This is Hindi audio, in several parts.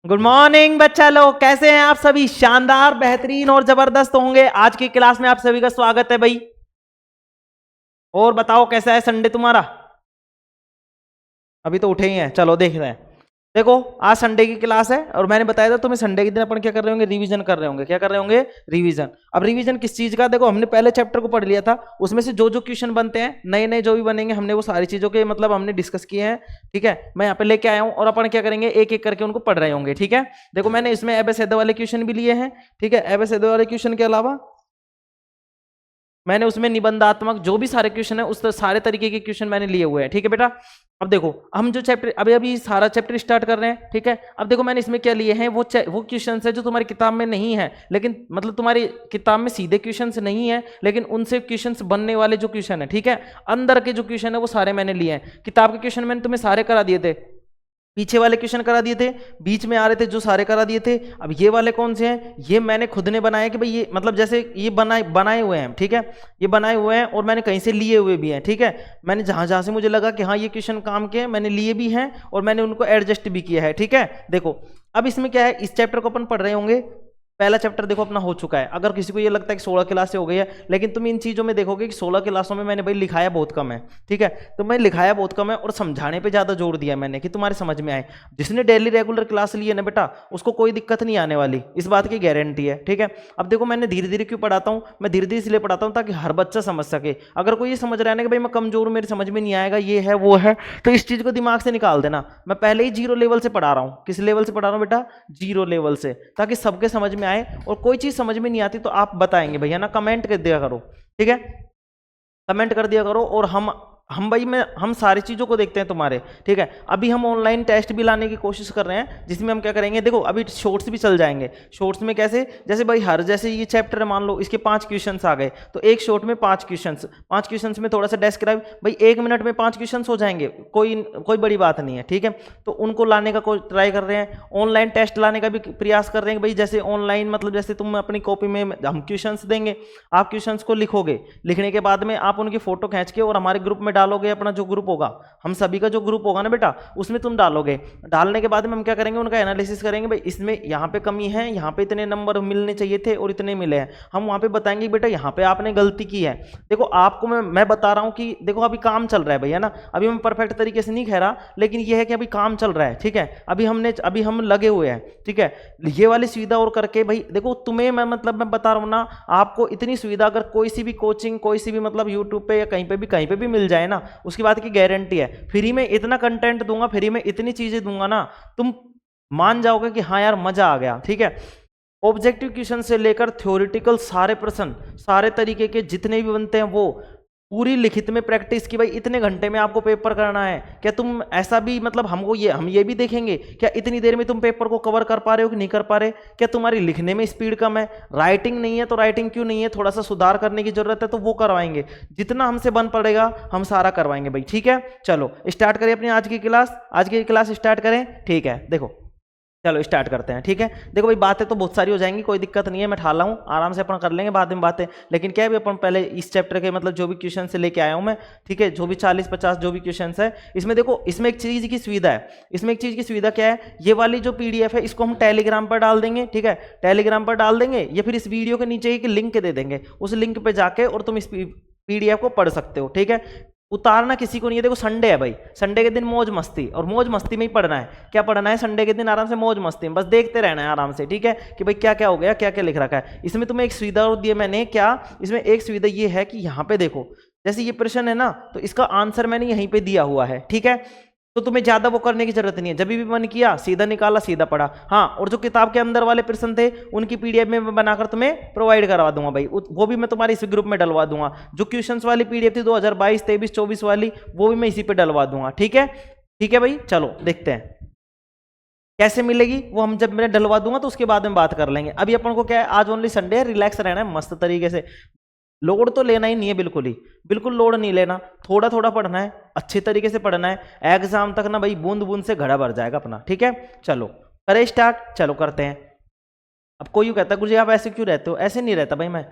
गुड मॉर्निंग बच्चा लोग, कैसे हैं आप सभी? शानदार, बेहतरीन और जबरदस्त होंगे। आज की क्लास में आप सभी का स्वागत है भाई। और बताओ कैसा है संडे तुम्हारा? अभी तो उठे ही हैं, चलो देख रहे हैं। देखो, आज संडे की क्लास है और मैंने बताया था तुम्हें संडे के दिन अपन क्या कर रहे होंगे, रिवीजन कर रहे होंगे। क्या कर रहे होंगे? रिवीजन। अब रिवीजन किस चीज का? देखो, हमने पहले चैप्टर को पढ़ लिया था, उसमें से जो जो क्वेश्चन बनते हैं नए नए जो भी बनेंगे, हमने वो सारी चीजों के मतलब हमने डिस्कस किए हैं। ठीक है, मैं यहाँ पे लेके आया हूँ और अपन क्या करेंगे, एक एक करके उनको पढ़ रहे होंगे। ठीक है, देखो मैंने इसमें एबेसेडे वाले क्वेश्चन भी लिए हैं। ठीक है, एबेसेडे वाले क्वेश्चन के अलावा मैंने उसमें निबंधात्मक जो भी सारे क्वेश्चन है उस सारे तरीके के क्वेश्चन मैंने लिए हुए हैं। ठीक है बेटा, अब देखो हम जो चैप्टर अभी अभी सारा चैप्टर स्टार्ट कर रहे हैं। ठीक है, अब देखो मैंने इसमें क्या लिए हैं, वो क्वेश्चंस है जो तुम्हारी किताब में नहीं है, लेकिन मतलब तुम्हारी किताब में सीधे क्वेश्चंस नहीं है, लेकिन उनसे क्वेश्चंस बनने वाले जो क्वेश्चन है, ठीक है, अंदर के जो क्वेश्चन है वो सारे मैंने लिए हैं। किताब के क्वेश्चन मैंने तुम्हें सारे करा दिए थे, पीछे वाले क्वेश्चन करा दिए थे, बीच में आ रहे थे जो सारे करा दिए थे। अब ये वाले कौन से हैं? ये मैंने खुद ने बनाया कि भाई ये मतलब जैसे ये बनाए हुए हैं। ठीक है, ये बनाए हुए हैं और मैंने कहीं से लिए हुए भी हैं। ठीक है, मैंने जहां जहां से मुझे लगा कि हाँ ये क्वेश्चन काम के हैं, मैंने लिए भी हैं और मैंने उनको एडजस्ट भी किया है। ठीक है, देखो अब इसमें क्या है, इस चैप्टर को अपन पढ़ रहे होंगे। पहला चैप्टर देखो अपना हो चुका है। अगर किसी को ये लगता है कि 16 क्लास से हो गई है, लेकिन तुम इन चीजों में देखोगे कि 16 क्लासों में मैंने भाई लिखाया बहुत कम है। ठीक है, तो मैं लिखाया बहुत कम है और समझाने पे ज्यादा जोर दिया मैंने कि तुम्हारे समझ में आए। जिसने डेली रेगुलर क्लास ली है ना बेटा, उसको कोई दिक्कत नहीं आने वाली, इस बात की गारंटी है। ठीक है, अब देखो मैंने धीरे धीरे क्यों पढ़ाता हूँ, मैं धीरे धीरे इसलिए पढ़ाता हूँ ताकि हर बच्चा समझ सके। अगर कोई ये समझ रहा है ना कि भाई मैं कमजोर हूं, मेरी समझ में नहीं आएगा, ये है वो है, तो इस चीज को दिमाग से निकाल देना। मैं पहले ही जीरो लेवल से पढ़ा रहा हूँ। किस लेवल से पढ़ा रहा हूँ बेटा? जीरो लेवल से, ताकि सबके समझ में आए। और कोई चीज समझ में नहीं आती तो आप बताएंगे भैया ना, कमेंट कर दिया करो। ठीक है, कमेंट कर दिया करो और हम भाई मैं हम सारी चीज़ों को देखते हैं तुम्हारे। ठीक है, अभी हम ऑनलाइन टेस्ट भी लाने की कोशिश कर रहे हैं, जिसमें हम क्या करेंगे, देखो अभी शॉर्ट्स भी चल जाएंगे। शॉर्ट्स में कैसे, जैसे भाई हर जैसे ये चैप्टर मान लो इसके 5 क्वेश्चंस आ गए, तो एक शॉर्ट में 5 क्वेश्चंस में थोड़ा सा डिस्क्राइब, भाई 1 मिनट में 5 क्वेश्चंस हो जाएंगे, कोई बड़ी बात नहीं है। ठीक है, तो उनको लाने का कोई ट्राई कर रहे हैं। ऑनलाइन टेस्ट लाने का भी प्रयास कर रहे हैं भाई, जैसे ऑनलाइन मतलब जैसे तुम अपनी कॉपी में हम क्वेश्चंस देंगे, आप क्वेश्चंस को लिखोगे, लिखने के बाद में आप उनकी फोटो खींच के और हमारे ग्रुप में डालोगे। अपना जो ग्रुप होगा, हम सभी का जो ग्रुप होगा ना बेटा, उसमें तुम डालोगे। डालने के बाद में हम क्या करेंगे, उनका एनालिसिस करेंगे, भाई इसमें यहाँ पे कमी है, यहाँ पे इतने नंबर मिलने चाहिए थे और इतने मिले हैं। हम वहाँ पे बताएंगे बेटा यहाँ पे आपने गलती की है। देखो आपको मैं बता रहा हूँ कि देखो अभी काम चल रहा है भैया ना, अभी मैं परफेक्ट तरीके से नहीं कह रहा, लेकिन ये है कि अभी काम चल रहा है। ठीक है, अभी हम लगे हुए हैं। ठीक है, ये वाली सुविधा और करके भाई देखो तुम्हें मैं मतलब मैं बता रहा हूँ ना, आपको इतनी सुविधा अगर कोई सी भी कोचिंग, कोई सी भी मतलब यूट्यूब पे या कहीं पे भी मिल जाए ना, उसकी बात की गारंटी है। फ्री में इतना कंटेंट दूंगा, फ्री में इतनी चीजें दूंगा ना, तुम मान जाओगे कि हाँ यार मजा आ गया। ठीक है, ऑब्जेक्टिव क्वेश्चन से लेकर थ्योरेटिकल सारे प्रश्न, सारे तरीके के जितने भी बनते हैं वो पूरी लिखित में प्रैक्टिस की। भाई इतने घंटे में आपको पेपर करना है, क्या तुम ऐसा भी मतलब हम ये भी देखेंगे क्या इतनी देर में तुम पेपर को कवर कर पा रहे हो कि नहीं कर पा रहे? क्या तुम्हारी लिखने में स्पीड कम है? राइटिंग नहीं है तो राइटिंग क्यों नहीं है, थोड़ा सा सुधार करने की जरूरत है तो वो करवाएंगे। जितना हमसे बन पड़ेगा हम सारा करवाएंगे भाई। ठीक है, चलो स्टार्ट करें अपनी आज की क्लास स्टार्ट करें। ठीक है, देखो चलो स्टार्ट करते हैं। ठीक है, देखो भाई बातें तो बहुत सारी हो जाएंगी, कोई दिक्कत नहीं है, मैं ठाला हूँ, आराम से अपन कर लेंगे बाद में बातें। लेकिन क्या है, अपन पहले इस चैप्टर के मतलब जो भी क्वेश्चन से लेके आया हूँ मैं, ठीक है, जो भी 40-50 जो भी क्वेश्चन है इसमें, देखो इसमें एक चीज की सुविधा है। इसमें एक चीज की सुविधा क्या है, ये वाली जो PDF है इसको हम टेलीग्राम पर डाल देंगे। ठीक है, टेलीग्राम पर डाल देंगे या फिर इस वीडियो के नीचे एक लिंक दे देंगे, उस लिंक पे जाके और तुम इस PDF को पढ़ सकते हो। ठीक है, उतारना किसी को नहीं है। देखो संडे है भाई, संडे के दिन मौज मस्ती, और मौज मस्ती में ही पढ़ना है। क्या पढ़ना है संडे के दिन? आराम से मौज मस्ती में बस देखते रहना है आराम से। ठीक है, कि भाई क्या क्या हो गया, क्या क्या लिख रखा है। इसमें तुम्हें एक सुविधा और दी है मैंने, क्या इसमें एक सुविधा ये है कि यहाँ पे देखो, जैसे ये प्रश्न है ना, तो इसका आंसर मैंने यहीं पे दिया हुआ है। ठीक है, तो तुम्हें ज्यादा वो करने की जरूरत नहीं है, जब भी मन किया सीधा निकाला सीधा पढ़ा। हाँ, और जो किताब के अंदर वाले प्रश्न थे उनकी PDF में मैं बनाकर तुम्हें प्रोवाइड करवा दूंगा भाई, वो भी मैं तुम्हारे इस ग्रुप में डलवा दूंगा। जो क्वेश्चंस वाली PDF थी 2022, 23, 24 वाली, वो भी मैं इसी पे डलवा दूंगा। ठीक है, ठीक है भाई, चलो देखते हैं कैसे मिलेगी वो। हम जब मैं डलवा दूंगा तो उसके बाद में बात कर लेंगे। अभी अपन को क्या है, आज ओनली संडे है, रिलैक्स रहना है मस्त तरीके से। लोड तो लेना ही नहीं है, बिल्कुल लोड नहीं लेना, थोड़ा थोड़ा पढ़ना है, अच्छे तरीके से पढ़ना है। एग्जाम तक ना भाई बूंद बूंद से घड़ा भर जाएगा अपना। ठीक है, चलो करें स्टार्ट, चलो करते हैं। अब कोई यूं कहता है गुरुजी आप ऐसे क्यों रहते हो? ऐसे नहीं रहता भाई मैं,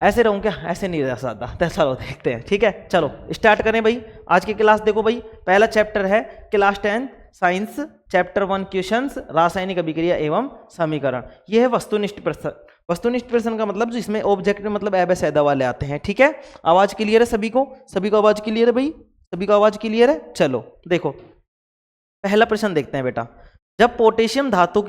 ऐसे रहूं क्या? ऐसे नहीं रह सकता। तो चलो देखते हैं। ठीक है, चलो स्टार्ट करें भाई आज की क्लास। देखो भाई पहला चैप्टर है क्लास 10 साइंस चैप्टर 1 क्वेश्चंस रासायनिक अभिक्रिया एवं समीकरण। ये है वस्तुनिष्ठ प्रश्न। वस्तुनिष्ठ प्रश्न का मतलब जिसमें ऑब्जेक्ट मतलब एब सैदा वाले आते हैं। ठीक है, आवाज क्लियर है सभी को? सभी को आवाज क्लियर है भाई? सभी को आवाज क्लियर है? चलो देखो पहला प्रश्न देखते हैं बेटा। जब पोटेशियम धातु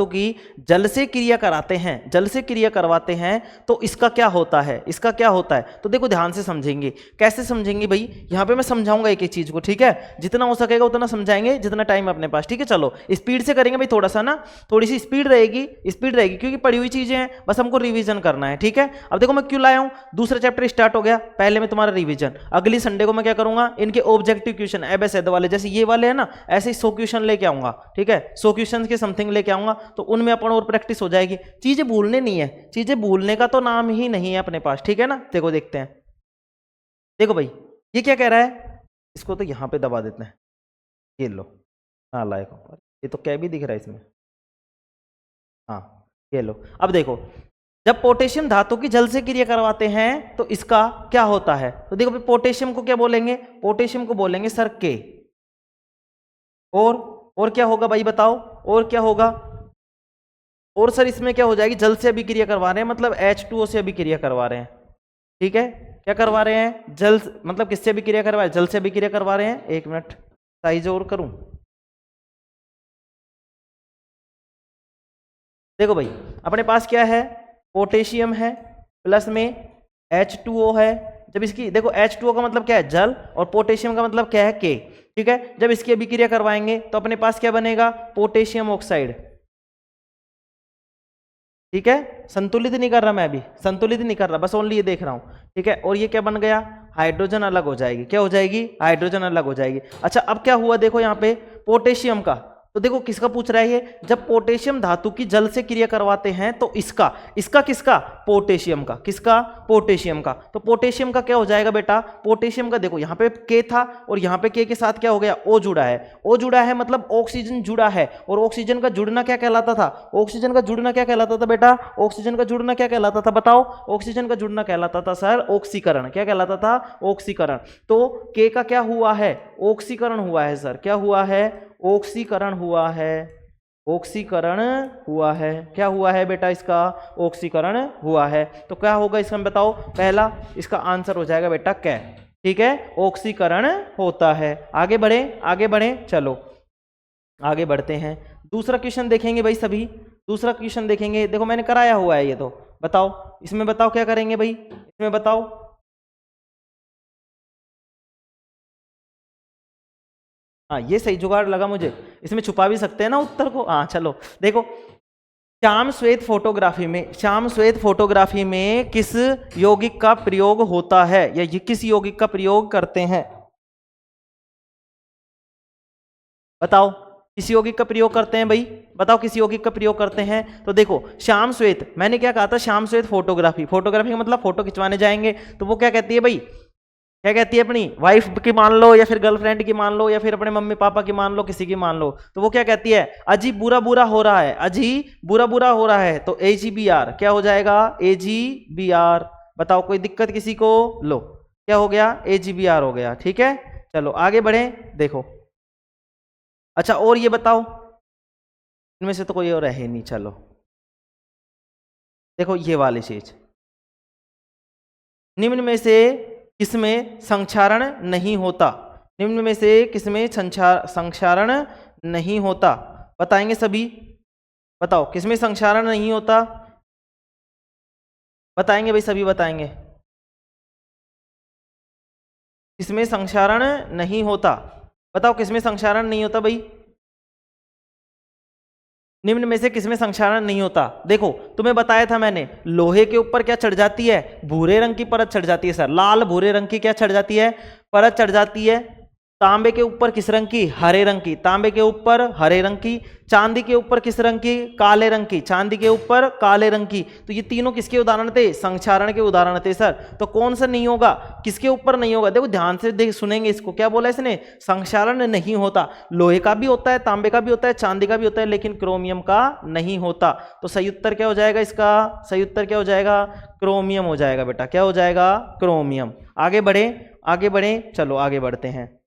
की जल से क्रिया कराते हैं, जल से क्रिया करवाते हैं तो इसका क्या होता है? इसका क्या होता है? तो देखो ध्यान से समझेंगे। कैसे समझेंगे भाई? यहाँ पे मैं समझाऊंगा एक एक चीज को। ठीक है, जितना हो सकेगा उतना समझाएंगे, जितना टाइम अपने पास। ठीक है, चलो स्पीड से करेंगे भाई, थोड़ा सा ना, थोड़ी सी स्पीड रहेगी क्योंकि पढ़ी हुई चीजें हैं, बस हमको रिविजन करना है। ठीक है, अब देखो मैं क्यों लाया हूँ, दूसरा चैप्टर स्टार्ट हो गया, पहले में तुम्हारा रिविजन। अगली संडे को मैं क्या करूंगा, इनके ऑब्जेक्टिव क्वेश्चन एबेसेड वाले, जैसे ये वाले है ना, ऐसे ही 100 क्वेश्चन लेके आऊंगा। ठीक है, 100 क्वेश्चन के समथिंग लेके आऊंगा, तो उनमें अपन और प्रैक्टिस हो जाएगी। चीजें भूलने नहीं है, चीजें भूलने का तो नाम ही नहीं है अपने पास। ठीक है ना, देखो देखते हैं। देखो भाई ये क्या कह रहा है, इसको तो यहां पे दबा देते हैं, ये लो। हाँ लायक, ये तो क्या भी दिख रहा है इसमें। हाँ ये लो। अब देखो जब पोटेशियम धातु की जल से क्रिया करवाते हैं तो इसका क्या होता है? तो देखो भाई पोटेशियम को क्या बोलेंगे? पोटेशियम को बोलेंगे सर के। और क्या होगा भाई बताओ, और क्या होगा? और सर इसमें क्या हो जाएगी, जल से अभिक्रिया करवा रहे हैं, मतलब H2O से अभिक्रिया करवा रहे हैं। ठीक है, क्या करवा रहे हैं? जल, मतलब किससे अभिक्रिया करवा रहे हैं? जल से अभिक्रिया करवा रहे हैं। एक मिनट साइज और करूं। देखो भाई अपने पास क्या है, पोटेशियम है, प्लस में H2O है। जब इसकी देखो H2O का मतलब क्या है, जल, और पोटेशियम का मतलब क्या है, के। ठीक है, जब इसकी अभिक्रिया करवाएंगे तो अपने पास क्या बनेगा, पोटेशियम ऑक्साइड। ठीक है, संतुलित नहीं कर रहा मैं अभी, संतुलित नहीं कर रहा, बस ओनली ये देख रहा हूं। ठीक है, और ये क्या बन गया, हाइड्रोजन अलग हो जाएगी। क्या हो जाएगी? हाइड्रोजन अलग हो जाएगी। अच्छा अब क्या हुआ, देखो यहाँ पे पोटेशियम का, तो देखो किसका पूछ रहा है ये, जब पोटेशियम धातु की जल से क्रिया करवाते हैं तो इसका किसका, पोटेशियम का। किसका? पोटेशियम का। तो पोटेशियम का क्या हो जाएगा बेटा, पोटेशियम का देखो यहाँ पे के था, और यहाँ पे के साथ क्या हो गया, ओ जुड़ा है। ओ जुड़ा है मतलब ऑक्सीजन जुड़ा है, और ऑक्सीजन का जुड़ना क्या कहलाता था? ऑक्सीजन का जुड़ना क्या कहलाता था बेटा? ऑक्सीजन का जुड़ना क्या कहलाता था बताओ? ऑक्सीजन का जुड़ना कहलाता था सर ऑक्सीकरण। क्या कहलाता था? ऑक्सीकरण। तो के का क्या हुआ है, ऑक्सीकरण हुआ है सर। क्या हुआ है? ऑक्सीकरण हुआ है। ऑक्सीकरण हुआ है। क्या हुआ है बेटा इसका? ऑक्सीकरण हुआ है। तो क्या होगा इसका बताओ, पहला इसका आंसर हो जाएगा बेटा कै। ठीक है, ऑक्सीकरण होता है। आगे बढ़े, आगे बढ़े, चलो आगे बढ़ते हैं। दूसरा क्वेश्चन देखेंगे भाई सभी, दूसरा क्वेश्चन देखेंगे। देखो मैंने कराया हुआ है ये, तो बताओ इसमें, बताओ क्या करेंगे भाई इसमें, बताओ। हाँ ये सही जुगाड़ लगा मुझे, इसमें छुपा भी सकते हैं ना उत्तर को। हाँ चलो देखो, श्याम श्वेत फोटोग्राफी में किस यौगिक का प्रयोग होता है, या ये किस यौगिक का प्रयोग करते हैं? बताओ किस यौगिक का प्रयोग करते हैं भाई, बताओ किस यौगिक का प्रयोग करते हैं? तो देखो श्याम श्वेत, मैंने क्या कहा था, श्याम श्वेत फोटोग्राफी का मतलब फोटो खिंचवाने जाएंगे, तो वो क्या कहती है भाई, क्या कहती है, अपनी वाइफ की मान लो, या फिर गर्लफ्रेंड की मान लो, या फिर अपने मम्मी पापा की मान लो, किसी की मान लो, तो वो क्या कहती है, अजी बुरा बुरा हो रहा है, अजी बुरा बुरा हो रहा है, तो AGBR क्या हो जाएगा, AGBR। बताओ कोई दिक्कत किसी को? लो क्या हो गया, AGBR हो गया। ठीक है, चलो आगे बढ़े। देखो अच्छा और ये बताओ, इनमें से तो कोई और है नहीं, चलो देखो ये वाली चीज, निम्न में से किसमें संक्षारण नहीं होता, निम्न में से किसमें संक्षारण नहीं होता? बताएंगे सभी, बताओ किसमें संक्षारण नहीं होता? बताएंगे भाई सभी, बताएंगे किसमें संक्षारण नहीं होता? बताओ किसमें संक्षारण नहीं होता भाई, निम्न में से किसमें संक्षारण नहीं होता? देखो तुम्हें बताया था मैंने, लोहे के ऊपर क्या चढ़ जाती है, भूरे रंग की परत चढ़ जाती है सर, लाल भूरे रंग की क्या चढ़ जाती है, परत चढ़ जाती है। तांबे के ऊपर किस रंग की, हरे रंग की, तांबे के ऊपर हरे रंग की। चांदी के ऊपर किस रंग की, काले रंग की, चांदी के ऊपर काले रंग की। तो ये तीनों किसके उदाहरण थे, संक्षारण के उदाहरण थे सर। तो कौन सा नहीं होगा, किसके ऊपर नहीं होगा? देखो ध्यान से देख सुनेंगे इसको, क्या बोला इसने, संक्षारण नहीं होता। लोहे का भी होता है, तांबे का भी होता है, चांदी का भी होता है, लेकिन क्रोमियम का नहीं होता। तो सही उत्तर क्या हो जाएगा इसका, सही उत्तर क्या हो जाएगा, क्रोमियम हो जाएगा बेटा। क्या हो जाएगा, क्रोमियम। आगे बढ़े, आगे बढ़े, चलो आगे बढ़ते हैं।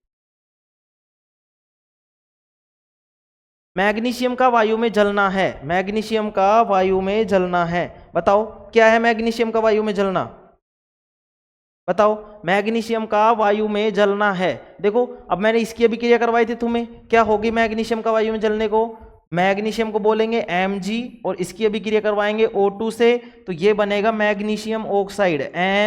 मैग्नीशियम का वायु में जलना है, मैग्नीशियम का वायु में जलना है। बताओ क्या है मैग्नीशियम का वायु में जलना? बताओ, मैग्नीशियम का वायु में जलना है। देखो अब मैंने इसकी अभिक्रिया करवाई थी तुम्हें, क्या होगी मैग्नीशियम का वायु में जलने को? मैग्नीशियम को बोलेंगे Mg और इसकी अभिक्रिया करवाएंगे O2 से, तो ये बनेगा मैग्नीशियम ऑक्साइड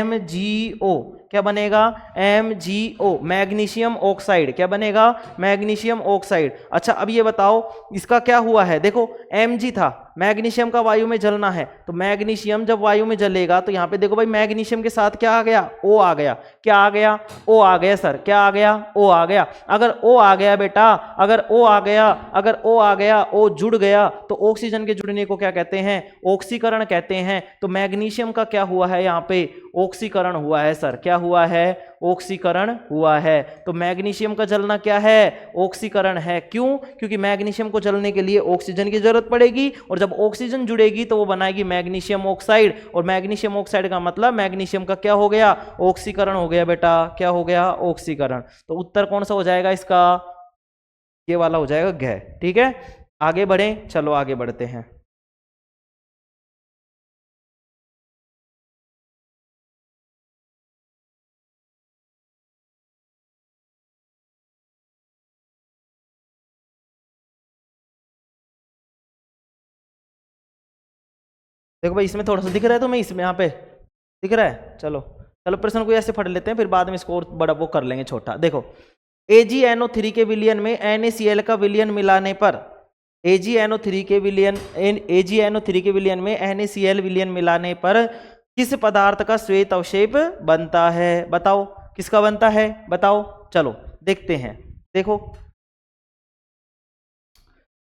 MgO। क्या बनेगा? MgO, magnesium oxide. क्या बनेगा? Magnesium oxide. अच्छा अब ये बताओ इसका क्या हुआ है? देखो Mg था, मैग्नीशियम का वायु में जलना है, तो मैग्नीशियम जब वायु में जलेगा तो यहाँ पे देखो भाई मैग्नीशियम के साथ क्या आ गया? O आ गया। क्या आ गया? O आ गया सर। क्या आ गया? O आ गया। अगर O आ गया बेटा, अगर O आ गया, अगर O आ गया, O जुड़ गया, तो ऑक्सीजन के जुड़ने को क्या कहते हैं? ऑक्सीकरण कहते हैं। तो मैग्नीशियम का क्या हुआ है यहाँ पे? ऑक्सीकरण हुआ है सर। क्या हुआ है? ऑक्सीकरण हुआ है। तो मैग्नीशियम का जलना क्या है? ऑक्सीकरण है। क्यों? क्योंकि मैग्नीशियम को जलने के लिए ऑक्सीजन की जरूरत पड़ेगी, और जब ऑक्सीजन जुड़ेगी तो वो बनाएगी मैग्नीशियम ऑक्साइड, और मैग्नीशियम ऑक्साइड का मतलब मैग्नीशियम का क्या हो गया? ऑक्सीकरण हो गया बेटा। क्या हो गया? ऑक्सीकरण। तो उत्तर कौन सा हो जाएगा इसका? ये वाला हो जाएगा घ। ठीक है, आगे बढ़ें, चलो आगे बढ़ते हैं। देखो भाई इसमें थोड़ा सा दिख रहा है तुम्हें, इसमें यहाँ पे दिख रहा है? चलो चलो प्रश्न को ऐसे पढ़ लेते हैं, फिर बाद में स्कोर बड़ा वो कर लेंगे छोटा। देखो AgNO3 के विलयन में NaCl का विलयन मिलाने पर, AgNO3 के विलयन AgNO3 के विलयन में NaCl विलयन मिलाने पर किस पदार्थ का श्वेत अवशेप बनता है? बताओ किसका बनता है? बताओ, चलो देखते हैं। देखो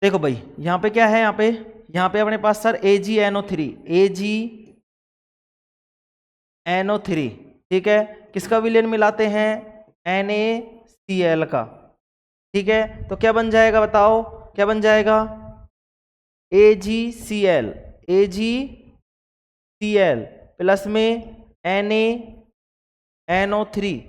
देखो भाई यहाँ पे क्या है? यहाँ पे अपने पास सर AgNO3, AgNO3, ठीक है, किसका विलयन मिलाते हैं? NaCl का। ठीक है, तो क्या बन जाएगा? बताओ क्या बन जाएगा? AgCl, AgCl प्लस में NaNO3,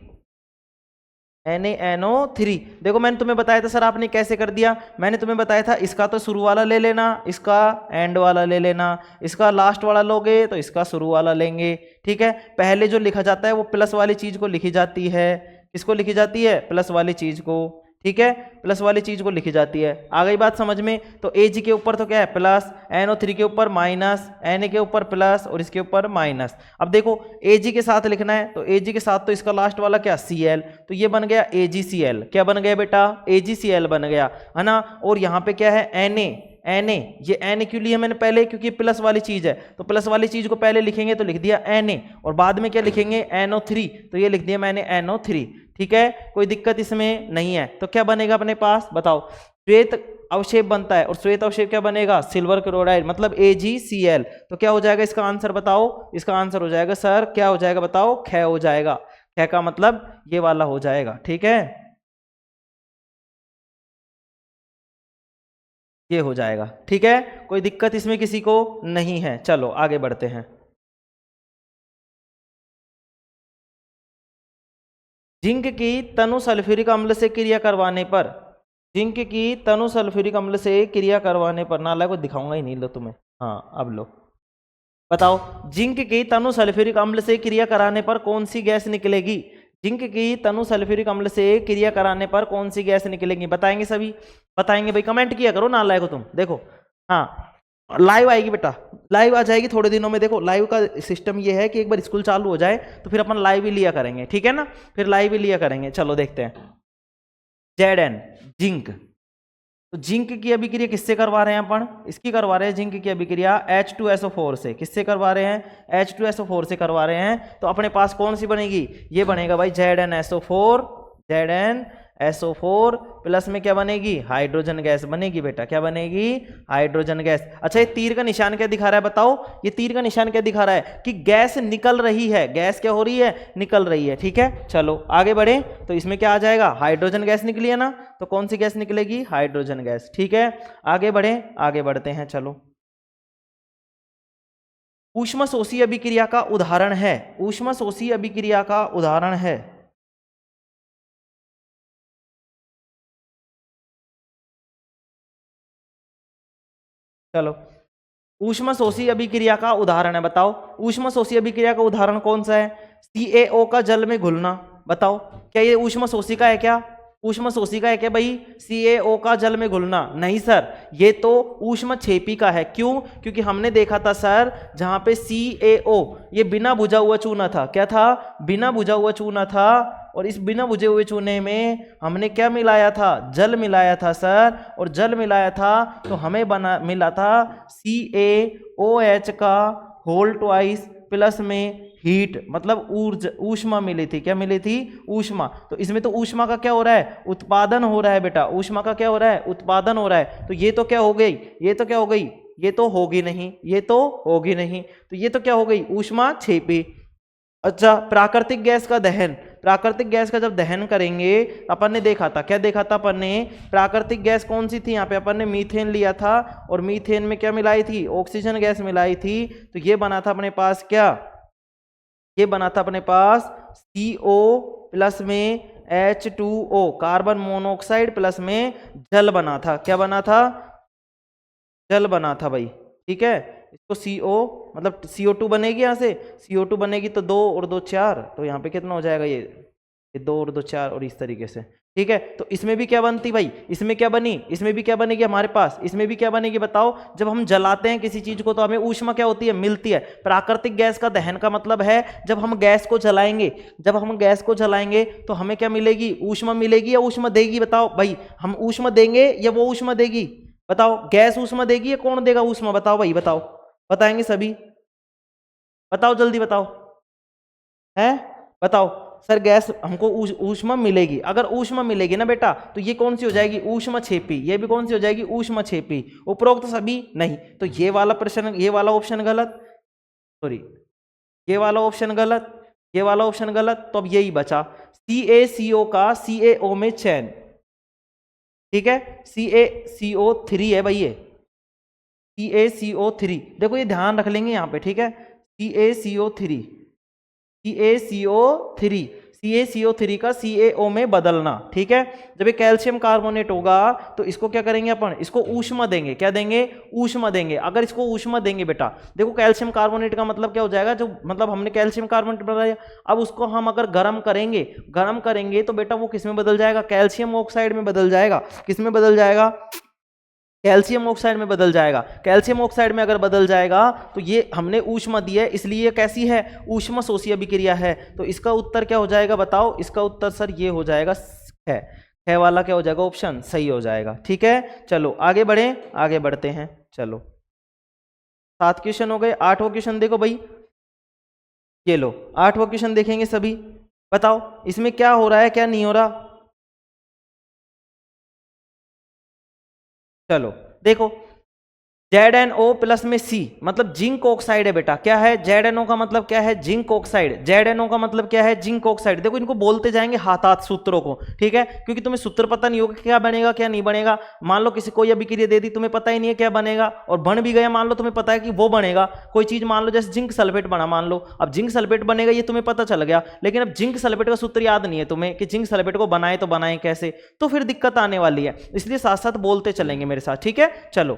NaNO3। देखो मैंने तुम्हें बताया था सर, आपने कैसे कर दिया? मैंने तुम्हें बताया था इसका तो शुरू वाला ले लेना, इसका एंड वाला ले लेना, इसका लास्ट वाला लोगे तो इसका शुरू वाला लेंगे। ठीक है, पहले जो लिखा जाता है वो प्लस वाली चीज को लिखी जाती है। किसको लिखी जाती है? प्लस वाली चीज को। ठीक है, प्लस वाली चीज को लिखी जाती है। आ गई बात समझ में? तो Ag के ऊपर तो क्या है? प्लस, NO3 के ऊपर माइनस, Na के ऊपर प्लस और इसके ऊपर माइनस। अब देखो Ag के साथ लिखना है, तो Ag के साथ तो इसका लास्ट वाला क्या? Cl, तो ये बन गया AgCl। क्या बन गया बेटा? AgCl बन गया, है ना। और यहाँ पे क्या है? Na, ये Na क्यों लिया मैंने पहले? क्योंकि प्लस वाली चीज है, तो प्लस वाली चीज को पहले लिखेंगे तो लिख दिया Na, और बाद में क्या लिखेंगे? NO3, तो ये लिख दिया मैंने NO3। ठीक है, कोई दिक्कत इसमें नहीं है। तो क्या बनेगा अपने पास? बताओ, श्वेत अवशेप बनता है, और श्वेत अवशेप क्या बनेगा? सिल्वर क्लोराइड, मतलब AgCl। तो क्या हो जाएगा इसका आंसर? बताओ, इसका आंसर हो जाएगा सर, क्या हो जाएगा? बताओ, ख हो जाएगा। ख का मतलब ये वाला हो जाएगा। ठीक है, ये हो जाएगा। ठीक है, कोई दिक्कत इसमें किसी को नहीं है। चलो आगे बढ़ते हैं। जिंक की तनु सल्फ्यूरिक अम्ल से क्रिया करवाने पर, जिंक की तनु सल्फ्यूरिक अम्ल से क्रिया करवाने पर, नाला को दिखाऊंगा ही नहीं, लो तुम्हें। हाँ अब लो, बताओ जिंक की तनु सल्फ्यूरिक अम्ल से क्रिया कराने पर कौन सी गैस निकलेगी? जिंक की तनु सल्फ्यूरिक अम्ल से क्रिया कराने पर कौन सी गैस निकलेगी? बताएंगे सभी? बताएंगे भाई, कमेंट किया करो ना लायक हो तुम। देखो हाँ, लाइव आएगी बेटा, लाइव आ जाएगी थोड़े दिनों में। देखो लाइव का सिस्टम ये है कि एक बार स्कूल चालू हो जाए तो फिर अपन लाइव ही लिया करेंगे। ठीक है ना, फिर लाइव ही लिया करेंगे। चलो देखते हैं। Zn, zinc. तो जिंक की अभिक्रिया किससे करवा रहे हैं अपन? इसकी करवा रहे हैं जिंक की अभिक्रिया H2SO4 से। किससे करवा रहे हैं? H2SO4 से करवा रहे हैं। तो अपने पास कौन सी बनेगी? ये बनेगा भाई ZnSO4, ZnSO4 प्लस में क्या बनेगी? हाइड्रोजन गैस बनेगी बेटा। क्या बनेगी? Hydrogen gas. अच्छा ये तीर का निशान क्या दिखा रहा है? बताओ, ये तीर का निशान क्या दिखा रहा है? कि गैस निकल रही है। गैस क्या हो रही है? निकल रही है। ठीक है, चलो आगे बढ़े। तो इसमें क्या आ जाएगा? हाइड्रोजन गैस निकली है ना, तो कौन सी गैस निकलेगी? Hydrogen gas. ठीक है, आगे बढ़े, आगे बढ़ते हैं। चलो, ऊष्मशोषी अभिक्रिया का उदाहरण है, ऊष्मशोषी अभिक्रिया का उदाहरण है। चलो, ऊष्मशोषी अभिक्रिया का उदाहरण है, बताओ ऊष्मशोषी अभिक्रिया का उदाहरण कौन सा है? CaO का जल में घुलना। बताओ क्या ये ऊष्मशोषी का है क्या? ऊष्मशोषी का है क्या भाई? CaO का जल में घुलना? नहीं सर, ये तो ऊष्मक्षेपी का है। क्यों? क्योंकि हमने देखा था सर, जहां पे CaO ये बिना बुझा हुआ चूना था। क्या था? बिना बुझा हुआ चूना था। और इस बिना बुझे हुए चूने में हमने क्या मिलाया था? जल मिलाया था सर। और जल मिलाया था तो हमें मिला था CaOH का होल ट्वाइस प्लस में हीट, मतलब ऊष्मा मिली थी। क्या मिली थी? ऊष्मा। तो इसमें तो ऊष्मा का क्या हो रहा है? उत्पादन हो रहा है बेटा। ऊष्मा का क्या हो रहा है? उत्पादन हो रहा है। तो ये तो क्या हो गई? ये तो क्या हो गई? ये तो होगी नहीं, ये तो होगी नहीं। तो ये तो क्या हो गई? ऊष्मा छेपी। अच्छा, प्राकृतिक गैस का दहन। प्राकृतिक गैस का जब दहन करेंगे, अपन ने देखा था, क्या देखा था अपन ने? प्राकृतिक गैस कौन सी थी? यहाँ पे अपन ने मीथेन लिया था, और मीथेन में क्या मिलाई थी? ऑक्सीजन गैस मिलाई थी। तो ये बना था अपने पास क्या? ये बना था अपने पास CO प्लस में H2O, कार्बन मोनोऑक्साइड प्लस में जल बना था। क्या बना था? जल बना था भाई। ठीक है, इसको CO मतलब CO2 बनेगी, यहाँ से CO2 बनेगी तो 2 और 2 4, तो यहाँ पे कितना हो जाएगा? ये 2 और 2 4, और इस तरीके से। ठीक है, तो इसमें भी क्या बनती भाई? इसमें क्या बनी? इसमें भी क्या बनेगी हमारे पास? इसमें भी क्या बनेगी बताओ? जब हम जलाते हैं किसी चीज को तो हमें ऊष्मा क्या होती है? मिलती है। प्राकृतिक गैस का दहन का मतलब है जब हम गैस को जलाएंगे, जब हम गैस को जलाएंगे तो हमें क्या मिलेगी? ऊष्मा मिलेगी या ऊष्मा देगी? बताओ भाई, हम ऊष्मा देंगे या वो ऊष्मा देगी? बताओ, गैस ऊष्मा देगी या कौन देगा ऊष्मा? बताओ भाई, बताओ। बताएंगे सभी? बताओ जल्दी बताओ, है? बताओ सर, गैस हमको ऊष्मा मिलेगी। अगर ऊष्मा मिलेगी ना बेटा, तो ये कौन सी हो जाएगी? ऊष्मक्षेपी। ये भी कौन सी हो जाएगी? ऊष्मक्षेपी। उपरोक्त तो सभी नहीं। तो ये वाला प्रश्न, ये वाला ऑप्शन गलत, सॉरी ये वाला ऑप्शन गलत, ये वाला ऑप्शन गलत। तो अब यही बचा CaCO का CaO में चयन। ठीक है, CaCO3 है भाई, ये CaCO3। देखो ये ध्यान रख लेंगे यहाँ पे। ठीक है, CaCO3, CaCO3, CaCO3 का CaO में बदलना। ठीक है, जब ये कैल्शियम कार्बोनेट होगा तो इसको क्या करेंगे अपन? इसको ऊष्मा देंगे। क्या देंगे? ऊष्मा देंगे। अगर इसको ऊष्मा देंगे बेटा, देखो कैल्शियम कार्बोनेट का मतलब क्या हो जाएगा? जो मतलब हमने कैल्शियम कार्बोनेट बनाया, अब उसको हम अगर गर्म करेंगे, गर्म करेंगे तो बेटा वो किस में बदल जाएगा? कैल्शियम ऑक्साइड में बदल जाएगा। किस में बदल जाएगा? कैल्शियम ऑक्साइड में बदल जाएगा। कैल्शियम ऑक्साइड में अगर बदल जाएगा तो ये हमने ऊष्मा दी है, इसलिए ये कैसी है? ऊष्मशोषी अभिक्रिया है। तो इसका उत्तर क्या हो जाएगा बताओ? इसका उत्तर सर ये हो जाएगा है। है वाला क्या हो जाएगा? ऑप्शन सही हो जाएगा। ठीक है, चलो आगे बढ़े, आगे बढ़ते हैं। चलो 7 क्वेश्चन हो गए। 8वां क्वेश्चन देखो भाई, ये लो 8वां क्वेश्चन देखेंगे सभी। बताओ इसमें क्या हो रहा है, क्या नहीं हो रहा? चलो देखो, ZnO प्लस में C मतलब जिंक ऑक्साइड है बेटा। क्या है? ZnO का मतलब क्या है? Zinc oxide. ZnO का मतलब क्या है? Zinc oxide. देखो इनको बोलते जाएंगे हाथ हाथ सूत्रों को। ठीक है, क्योंकि तुम्हें सूत्र पता नहीं होगा क्या बनेगा क्या नहीं बनेगा। मान लो किसी कोई अभिक्रिया दे दी, तुम्हें पता ही नहीं है क्या बनेगा, और बन भी गया, मान लो तुम्हें पता है कि वो बनेगा कोई चीज, मान लो जैसे जिंक सल्फेट बना, मान लो अब जिंक सल्फेट बनेगा, ये तुम्हें पता चल गया, लेकिन अब जिंक सल्फेट का सूत्र याद नहीं है तुम्हें कि जिंक सल्फेट को बनाए तो बनाए कैसे, तो फिर दिक्कत आने वाली है। इसलिए साथ साथ बोलते चलेंगे मेरे साथ। ठीक है, चलो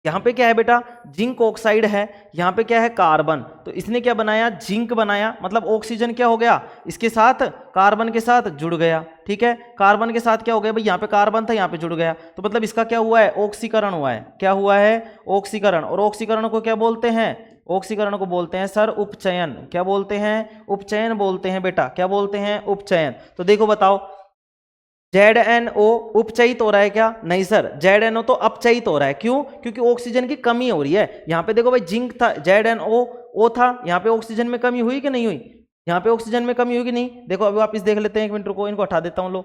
यहां पे क्या है बेटा? जिंक ऑक्साइड है। यहां पे क्या है? कार्बन। तो इसने क्या बनाया? जिंक बनाया। मतलब ऑक्सीजन क्या हो गया? इसके साथ कार्बन के साथ जुड़ गया। ठीक है, कार्बन के साथ क्या हो गया भाई? यहां पे कार्बन था, यहां पे जुड़ गया, तो मतलब इसका क्या हुआ है? ऑक्सीकरण हुआ है। क्या हुआ है? ऑक्सीकरण। और ऑक्सीकरण को क्या बोलते हैं? ऑक्सीकरण को बोलते हैं सर उपचयन। क्या बोलते हैं? उपचयन बोलते हैं बेटा। क्या बोलते हैं? उपचयन। तो देखो बताओ, ZnO उपचयित हो रहा है क्या? नहीं सर, ZnO तो अपचयित हो रहा है। क्यों? क्योंकि ऑक्सीजन की कमी हो रही है। यहाँ पे देखो भाई, जिंक था, ZnO था, यहाँ पे ऑक्सीजन में कमी हुई कि नहीं हुई? यहाँ पे ऑक्सीजन में कमी हुई कि नहीं? देखो अभी वापस देख लेते हैं, 1 मिनट रुको, इनको हटा देता हूँ। लो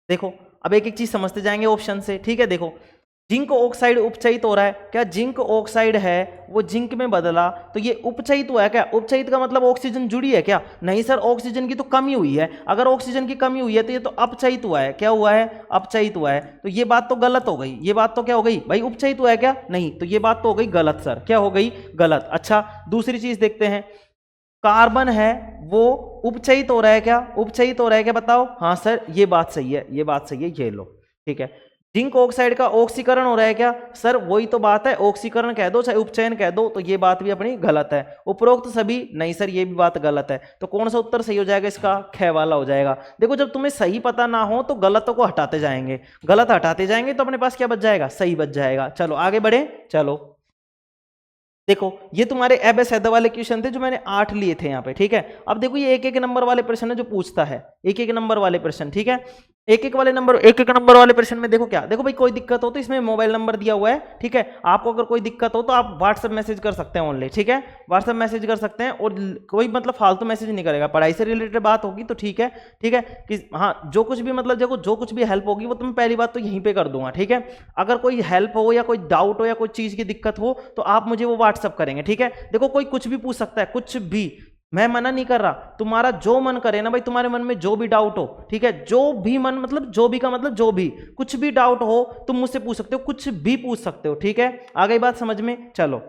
देखो, अब एक एक चीज समझते जाएंगे ऑप्शन से। ठीक है, देखो जिंक ऑक्साइड उपचयित हो रहा है। क्या जिंक ऑक्साइड है वो जिंक में बदला तो ये उपचयित हुआ है क्या? उपचयित का मतलब ऑक्सीजन जुड़ी है क्या? नहीं सर, ऑक्सीजन की तो कमी हुई है। अगर ऑक्सीजन की कमी हुई है तो ये तो अपचयित हुआ है। क्या हुआ है? अपचयित हुआ है। तो ये बात तो गलत हो गई। ये बात तो क्या हो गई भाई? उपचयित हुआ है क्या? नहीं, तो ये बात तो हो गई गलत सर। क्या हो गई? गलत। अच्छा, दूसरी चीज देखते हैं, कार्बन है वो उपचयित हो रहा है क्या? उपचयित हो रहा है क्या? बताओ। हाँ सर, ये बात सही है, ये बात सही है, ये लो। ठीक है, जिंक ऑक्साइड का ऑक्सीकरण हो रहा है क्या सर? वही तो बात है, ऑक्सीकरण कह दो चाहे उपचयन कह दो, तो ये बात भी अपनी गलत है। उपरोक्त सभी नहीं सर, ये भी बात गलत है। तो कौन सा उत्तर सही हो जाएगा इसका? ख वाला हो जाएगा। देखो जब तुम्हें सही पता ना हो तो गलतों को हटाते जाएंगे, गलत हटाते जाएंगे तो अपने पास क्या बच जाएगा? सही बच जाएगा। चलो आगे बढ़े। चलो देखो ये तुम्हारे एबेसेदा वाले क्वेश्चन थे जो मैंने 8 लिए थे यहाँ पे, ठीक है। अब देखो ये एक एक नंबर वाले प्रश्न है जो पूछता है, एक एक नंबर वाले प्रश्न, ठीक है। एक एक नंबर वाले प्रश्न में देखो क्या, देखो भाई कोई दिक्कत हो तो इसमें मोबाइल नंबर दिया हुआ है, ठीक है। आपको अगर कोई दिक्कत हो तो आप व्हाट्सएप मैसेज कर सकते हैं ओनली, ठीक है। व्हाट्सएप मैसेज कर सकते हैं और कोई मतलब फालतू मैसेज नहीं करेगा। पढ़ाई से रिलेटेड बात होगी तो ठीक है, ठीक है कि हाँ जो कुछ भी मतलब देखो जो कुछ भी हेल्प होगी वो तुम्हें पहली बात तो यहीं पे कर दूंगा, ठीक है। अगर कोई हेल्प हो या कोई डाउट हो या कोई चीज की दिक्कत हो तो आप मुझे वो व्हाट्सएप करेंगे, ठीक है। देखो कोई कुछ भी पूछ सकता है, कुछ भी, मैं मना नहीं कर रहा, तुम्हारा जो मन करे ना भाई, तुम्हारे मन में जो भी डाउट हो, ठीक है, जो भी मन मतलब जो भी का मतलब जो भी, कुछ भी डाउट हो तुम मुझसे पूछ सकते हो, कुछ भी पूछ सकते हो, ठीक है। आ गई बात समझ में? चलो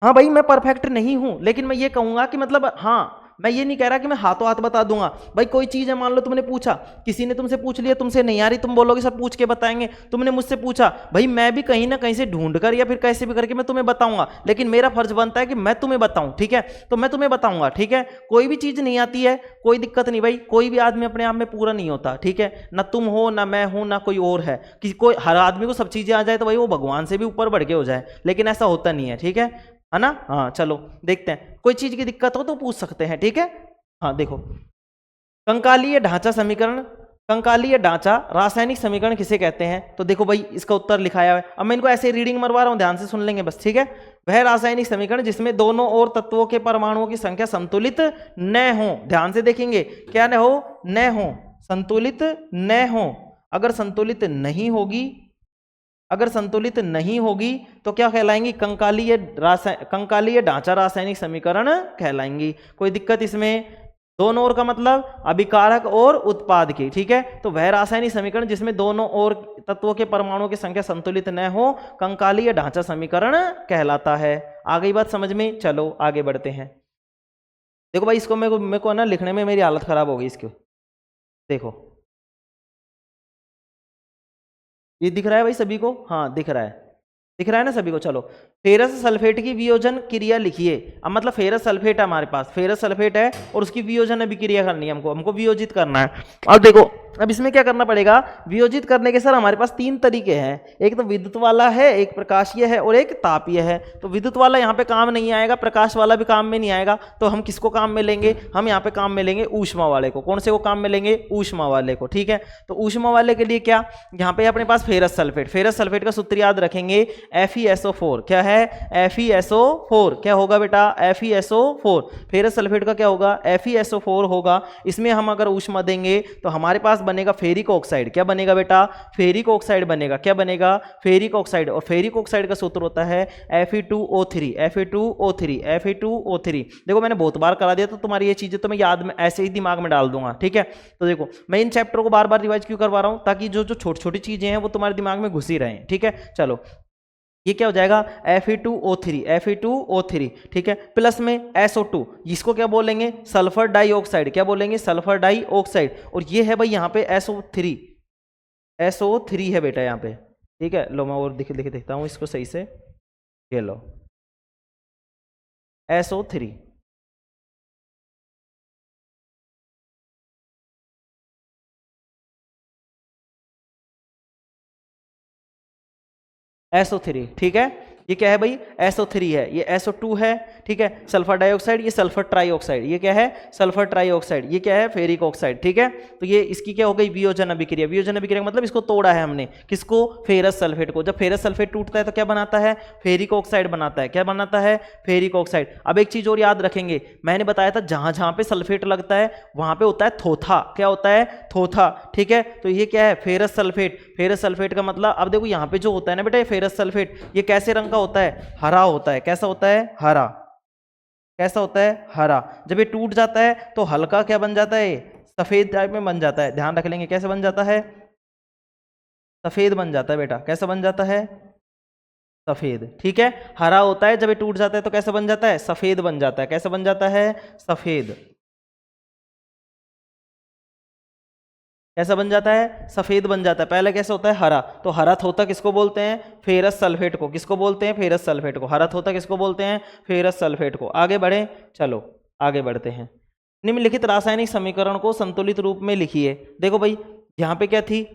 हाँ भाई मैं परफेक्ट नहीं हूं, लेकिन मैं ये कहूंगा कि मतलब हाँ मैं ये नहीं कह रहा कि मैं हाथों हाथ बता दूंगा। भाई कोई चीज है, मान लो तुमने पूछा, किसी ने तुमसे पूछ लिया, तुमसे नहीं आ रही, तुम बोलोगे सर पूछ के बताएंगे। तुमने मुझसे पूछा, भाई मैं भी कहीं ना कहीं से ढूंढ कर या फिर कैसे भी करके मैं तुम्हें बताऊंगा, लेकिन मेरा फर्ज बनता है कि मैं तुम्हें बताऊं, ठीक है। तो मैं तुम्हें बताऊंगा, ठीक है। कोई भी चीज नहीं आती है कोई दिक्कत नहीं भाई, कोई भी आदमी अपने आप में पूरा नहीं होता, ठीक है। ना तुम हो ना मैं हूं ना कोई और है कि कोई हर आदमी को सब चीजें आ जाए तो भाई वो भगवान से भी ऊपर बढ़ के हो जाए, लेकिन ऐसा होता नहीं है, ठीक है ना। हाँ चलो देखते हैं, कोई चीज की दिक्कत हो तो पूछ सकते हैं, ठीक है। हाँ देखो कंकालीय ढांचा समीकरण, कंकालीय ढांचा रासायनिक समीकरण किसे कहते हैं? तो देखो भाई इसका उत्तर लिखाया है, अब मैं इनको ऐसे रीडिंग मरवा रहा हूं, ध्यान से सुन लेंगे बस, ठीक है। वह रासायनिक समीकरण जिसमें दोनों ओर तत्वों के परमाणुओं की संख्या संतुलित न हो, ध्यान से देखेंगे क्या न हो? न हो, संतुलित न हो। अगर संतुलित नहीं होगी, अगर संतुलित नहीं होगी तो क्या कहलाएंगी? कंकालीय ढांचा रासायनिक समीकरण कहलाएंगी। कोई दिक्कत इसमें? दोनों ओर का मतलब अभिकारक और उत्पाद की, ठीक है। तो वह रासायनिक समीकरण जिसमें दोनों ओर तत्वों के परमाणुओं की संख्या संतुलित न हो कंकालीय ढांचा समीकरण कहलाता है। आ गई बात समझ में? चलो आगे बढ़ते हैं। देखो भाई इसको मेरे को ना लिखने में मेरी हालत खराब हो गई इसको, देखो ये दिख रहा है भाई सभी को? हाँ दिख रहा है, दिख रहा है ना सभी को? चलो फेरस सल्फेट की वियोजन क्रिया लिखिए। अब मतलब फेरस सल्फेट है हमारे पास, फेरस सल्फेट है और उसकी वियोजन अभिक्रिया करनी है, हमको वियोजित करना है। अब देखो अब इसमें क्या करना पड़ेगा? वियोजित करने के सर हमारे पास 3 तरीके हैं, एक तो विद्युत वाला है, एक प्रकाशीय है और एक तापीय है। तो विद्युत वाला यहाँ पे काम नहीं आएगा, प्रकाश वाला भी काम में नहीं आएगा, तो हम किसको काम में लेंगे? हम यहाँ पे काम में लेंगे ऊष्मा वाले को। कौन से को काम में लेंगे? ऊष्मा वाले को, ठीक है। तो ऊष्मा वाले के लिए क्या, यहाँ पे अपने पास फेरस सल्फेट, फेरस सल्फेट का सूत्र याद रखेंगे FeSO4, क्या है? FeSO4 क्या होगा बेटा? FeSO4, फेरस सल्फेट का क्या होगा? FeSO4 होगा। इसमें हम अगर ऊष्मा देंगे तो हमारे पास बनेगा फेरिक ऑक्साइड। क्या बनेगा बेटा? फेरिक ऑक्साइड बनेगा। क्या बनेगा? Ferric oxide. और फेरिक ऑक्साइड का सूत्र होता है Fe2O3, Fe2O3, Fe2O3। देखो मैंने बहुत बार करा दिया तो तुम्हारी ये चीजें तो मैं याद में ऐसे ही दिमाग में डाल दूंगा, ठीक है। तो देखो मैं इन चैप्टर को बार बार रिवाइज क्यों करवा रहा हूं? ताकि जो जो छोटी छोटी चीजें हैं वो तुम्हारे दिमाग में घुसी रहें, ठीक है। चलो ये क्या हो जाएगा? Fe2O3, Fe2O3, ठीक है। प्लस में SO2, जिसको क्या बोलेंगे? Sulphur dioxide. क्या बोलेंगे? Sulphur dioxide. और ये है भाई यहाँ पे SO3, SO3 है बेटा यहाँ पे, ठीक है। लो मैं और दिखता हूँ इसको सही से, ये लो SO3, SO3, ठीक है। ये क्या है भाई? SO3 है, ये SO2 है, ठीक है। सल्फर डाइऑक्साइड, ये सल्फर ट्राइऑक्साइड, ये क्या है? सल्फर ट्राइऑक्साइड, ये क्या है? फेरिक ऑक्साइड, ठीक है। तो ये इसकी क्या हो गई? वियोजन अभिक्रिया। वियोजन अभिक्रिया मतलब इसको तोड़ा है हमने, किसको? फेरस सल्फेट को। जब फेरस सल्फेट टूटता है तो क्या बनाता है? फेरिक ऑक्साइड बनाता है। क्या बनाता है? Ferric oxide. अब एक चीज और याद रखेंगे, मैंने बताया था जहां जहां पे सल्फेट लगता है वहां पे होता है थोथा। क्या होता है? थोथा, ठीक है। तो ये क्या है? Ferrous sulphate. फेरस सल्फेट का मतलब अब देखो यहाँ पे जो होता है ना बेटा ये फेरस सल्फेट, ये कैसे रंग का होता है? हरा होता है। कैसा होता है? हरा। कैसा होता है? हरा। जब ये टूट जाता है तो हल्का क्या बन जाता है? सफेद टाइप में बन जाता है। ध्यान रख लेंगे कैसे बन जाता है? सफेद बन जाता है बेटा। कैसा बन जाता है? सफेद, ठीक है। हरा होता है, जब ये टूट जाता है तो कैसा बन जाता है? सफेद बन जाता है। कैसा बन जाता है? सफेद। कैसा बन जाता है, सफेद बन जाता है। पहले कैसे होता है, हरा। तो हरा थोथा किसको बोलते हैं, फेरस सल्फेट को। किसको बोलते हैं, फेरस सल्फेट को। हरा थोथा किसको बोलते हैं, फेरस सल्फेट को। आगे बढ़े, चलो आगे बढ़ते हैं। निम्नलिखित रासायनिक समीकरण को संतुलित रूप में लिखिए। देखो भाई यहाँ पे क्या थी,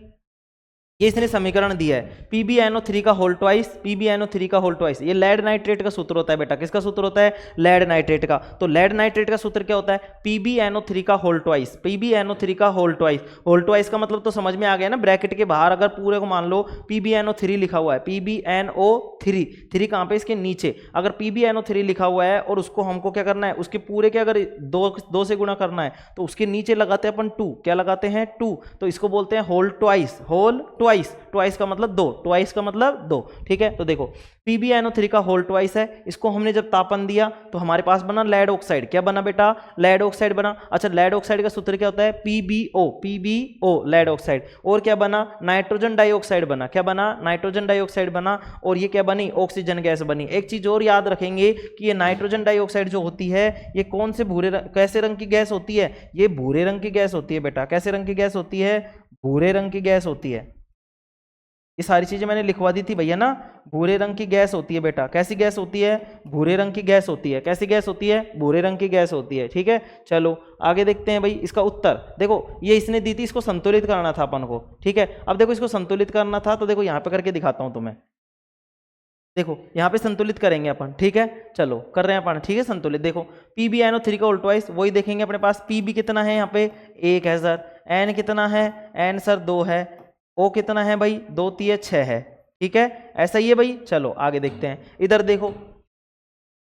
ये इसने समीकरण दिया है PbNO3 का होल ट्वाइस, PbNO3 का होल ट्वाइस। ये लेड नाइट्रेट का सूत्र होता है बेटा। किसका सूत्र होता है, लेड नाइट्रेट का। तो लेड नाइट्रेट का सूत्र क्या होता है, PbNO3 का होल ट्वाइस, PbNO3 का होल ट्वाइस। होल ट्वाइस का मतलब तो समझ में आ गया ना, ब्रैकेट के बाहर अगर पूरे को मान लो PbNO3 लिखा हुआ है, PbNO3, 3 कहाँ पे, इसके नीचे। अगर PbNO3 लिखा हुआ है और उसको हमको क्या करना है, उसके पूरे के अगर दो से गुणा करना है तो उसके नीचे लगाते हैं अपन 2। क्या लगाते हैं, 2। तो इसको बोलते हैं whole twice, whole twice. Twice का मतलब 2, ट्वाइस का मतलब 2। ठीक है, तो देखो PbNO3 का होल ट्वाइस है। इसको हमने जब तापन दिया तो हमारे पास बना लेड ऑक्साइड। क्या बना बेटा, लेड ऑक्साइड बना। अच्छा, लेड ऑक्साइड का सूत्र क्या होता है, PbO, लेड ऑक्साइड। और क्या बना, नाइट्रोजन डाइऑक्साइड बना। क्या बना, नाइट्रोजन डाइऑक्साइड बना। और ये क्या बनी, ऑक्सीजन गैस बनी। एक चीज और याद रखेंगे कि ये नाइट्रोजन डाइऑक्साइड जो होती है ये कौन से कैसे रंग की गैस होती है, ये भूरे रंग की गैस होती है बेटा। कैसे रंग की गैस होती है, भूरे रंग की गैस होती है। ये सारी चीजें मैंने लिखवा दी थी भैया ना, भूरे रंग की गैस होती है बेटा। कैसी गैस होती है, भूरे रंग की गैस होती है। कैसी गैस होती है, भूरे रंग की गैस होती है। ठीक है, चलो आगे देखते हैं भाई इसका उत्तर। देखो ये इसने दी थी, इसको संतुलित करना था अपन को। ठीक है, अब देखो इसको संतुलित करना था तो देखो यहाँ पे करके दिखाता हूँ तुम्हें। देखो यहाँ पे संतुलित करेंगे अपन। ठीक है, चलो कर रहे हैं अपन। ठीक है, संतुलित। देखो PbNO3 का उल्टा ट्वाइस वही देखेंगे अपने पास। Pb कितना है यहाँ पे, 1 है सर। N कितना है, N सर 2 है। O कितना है भाई, 2 3 6 है। ठीक है, ऐसा ही है भाई। चलो आगे देखते हैं। इधर देखो,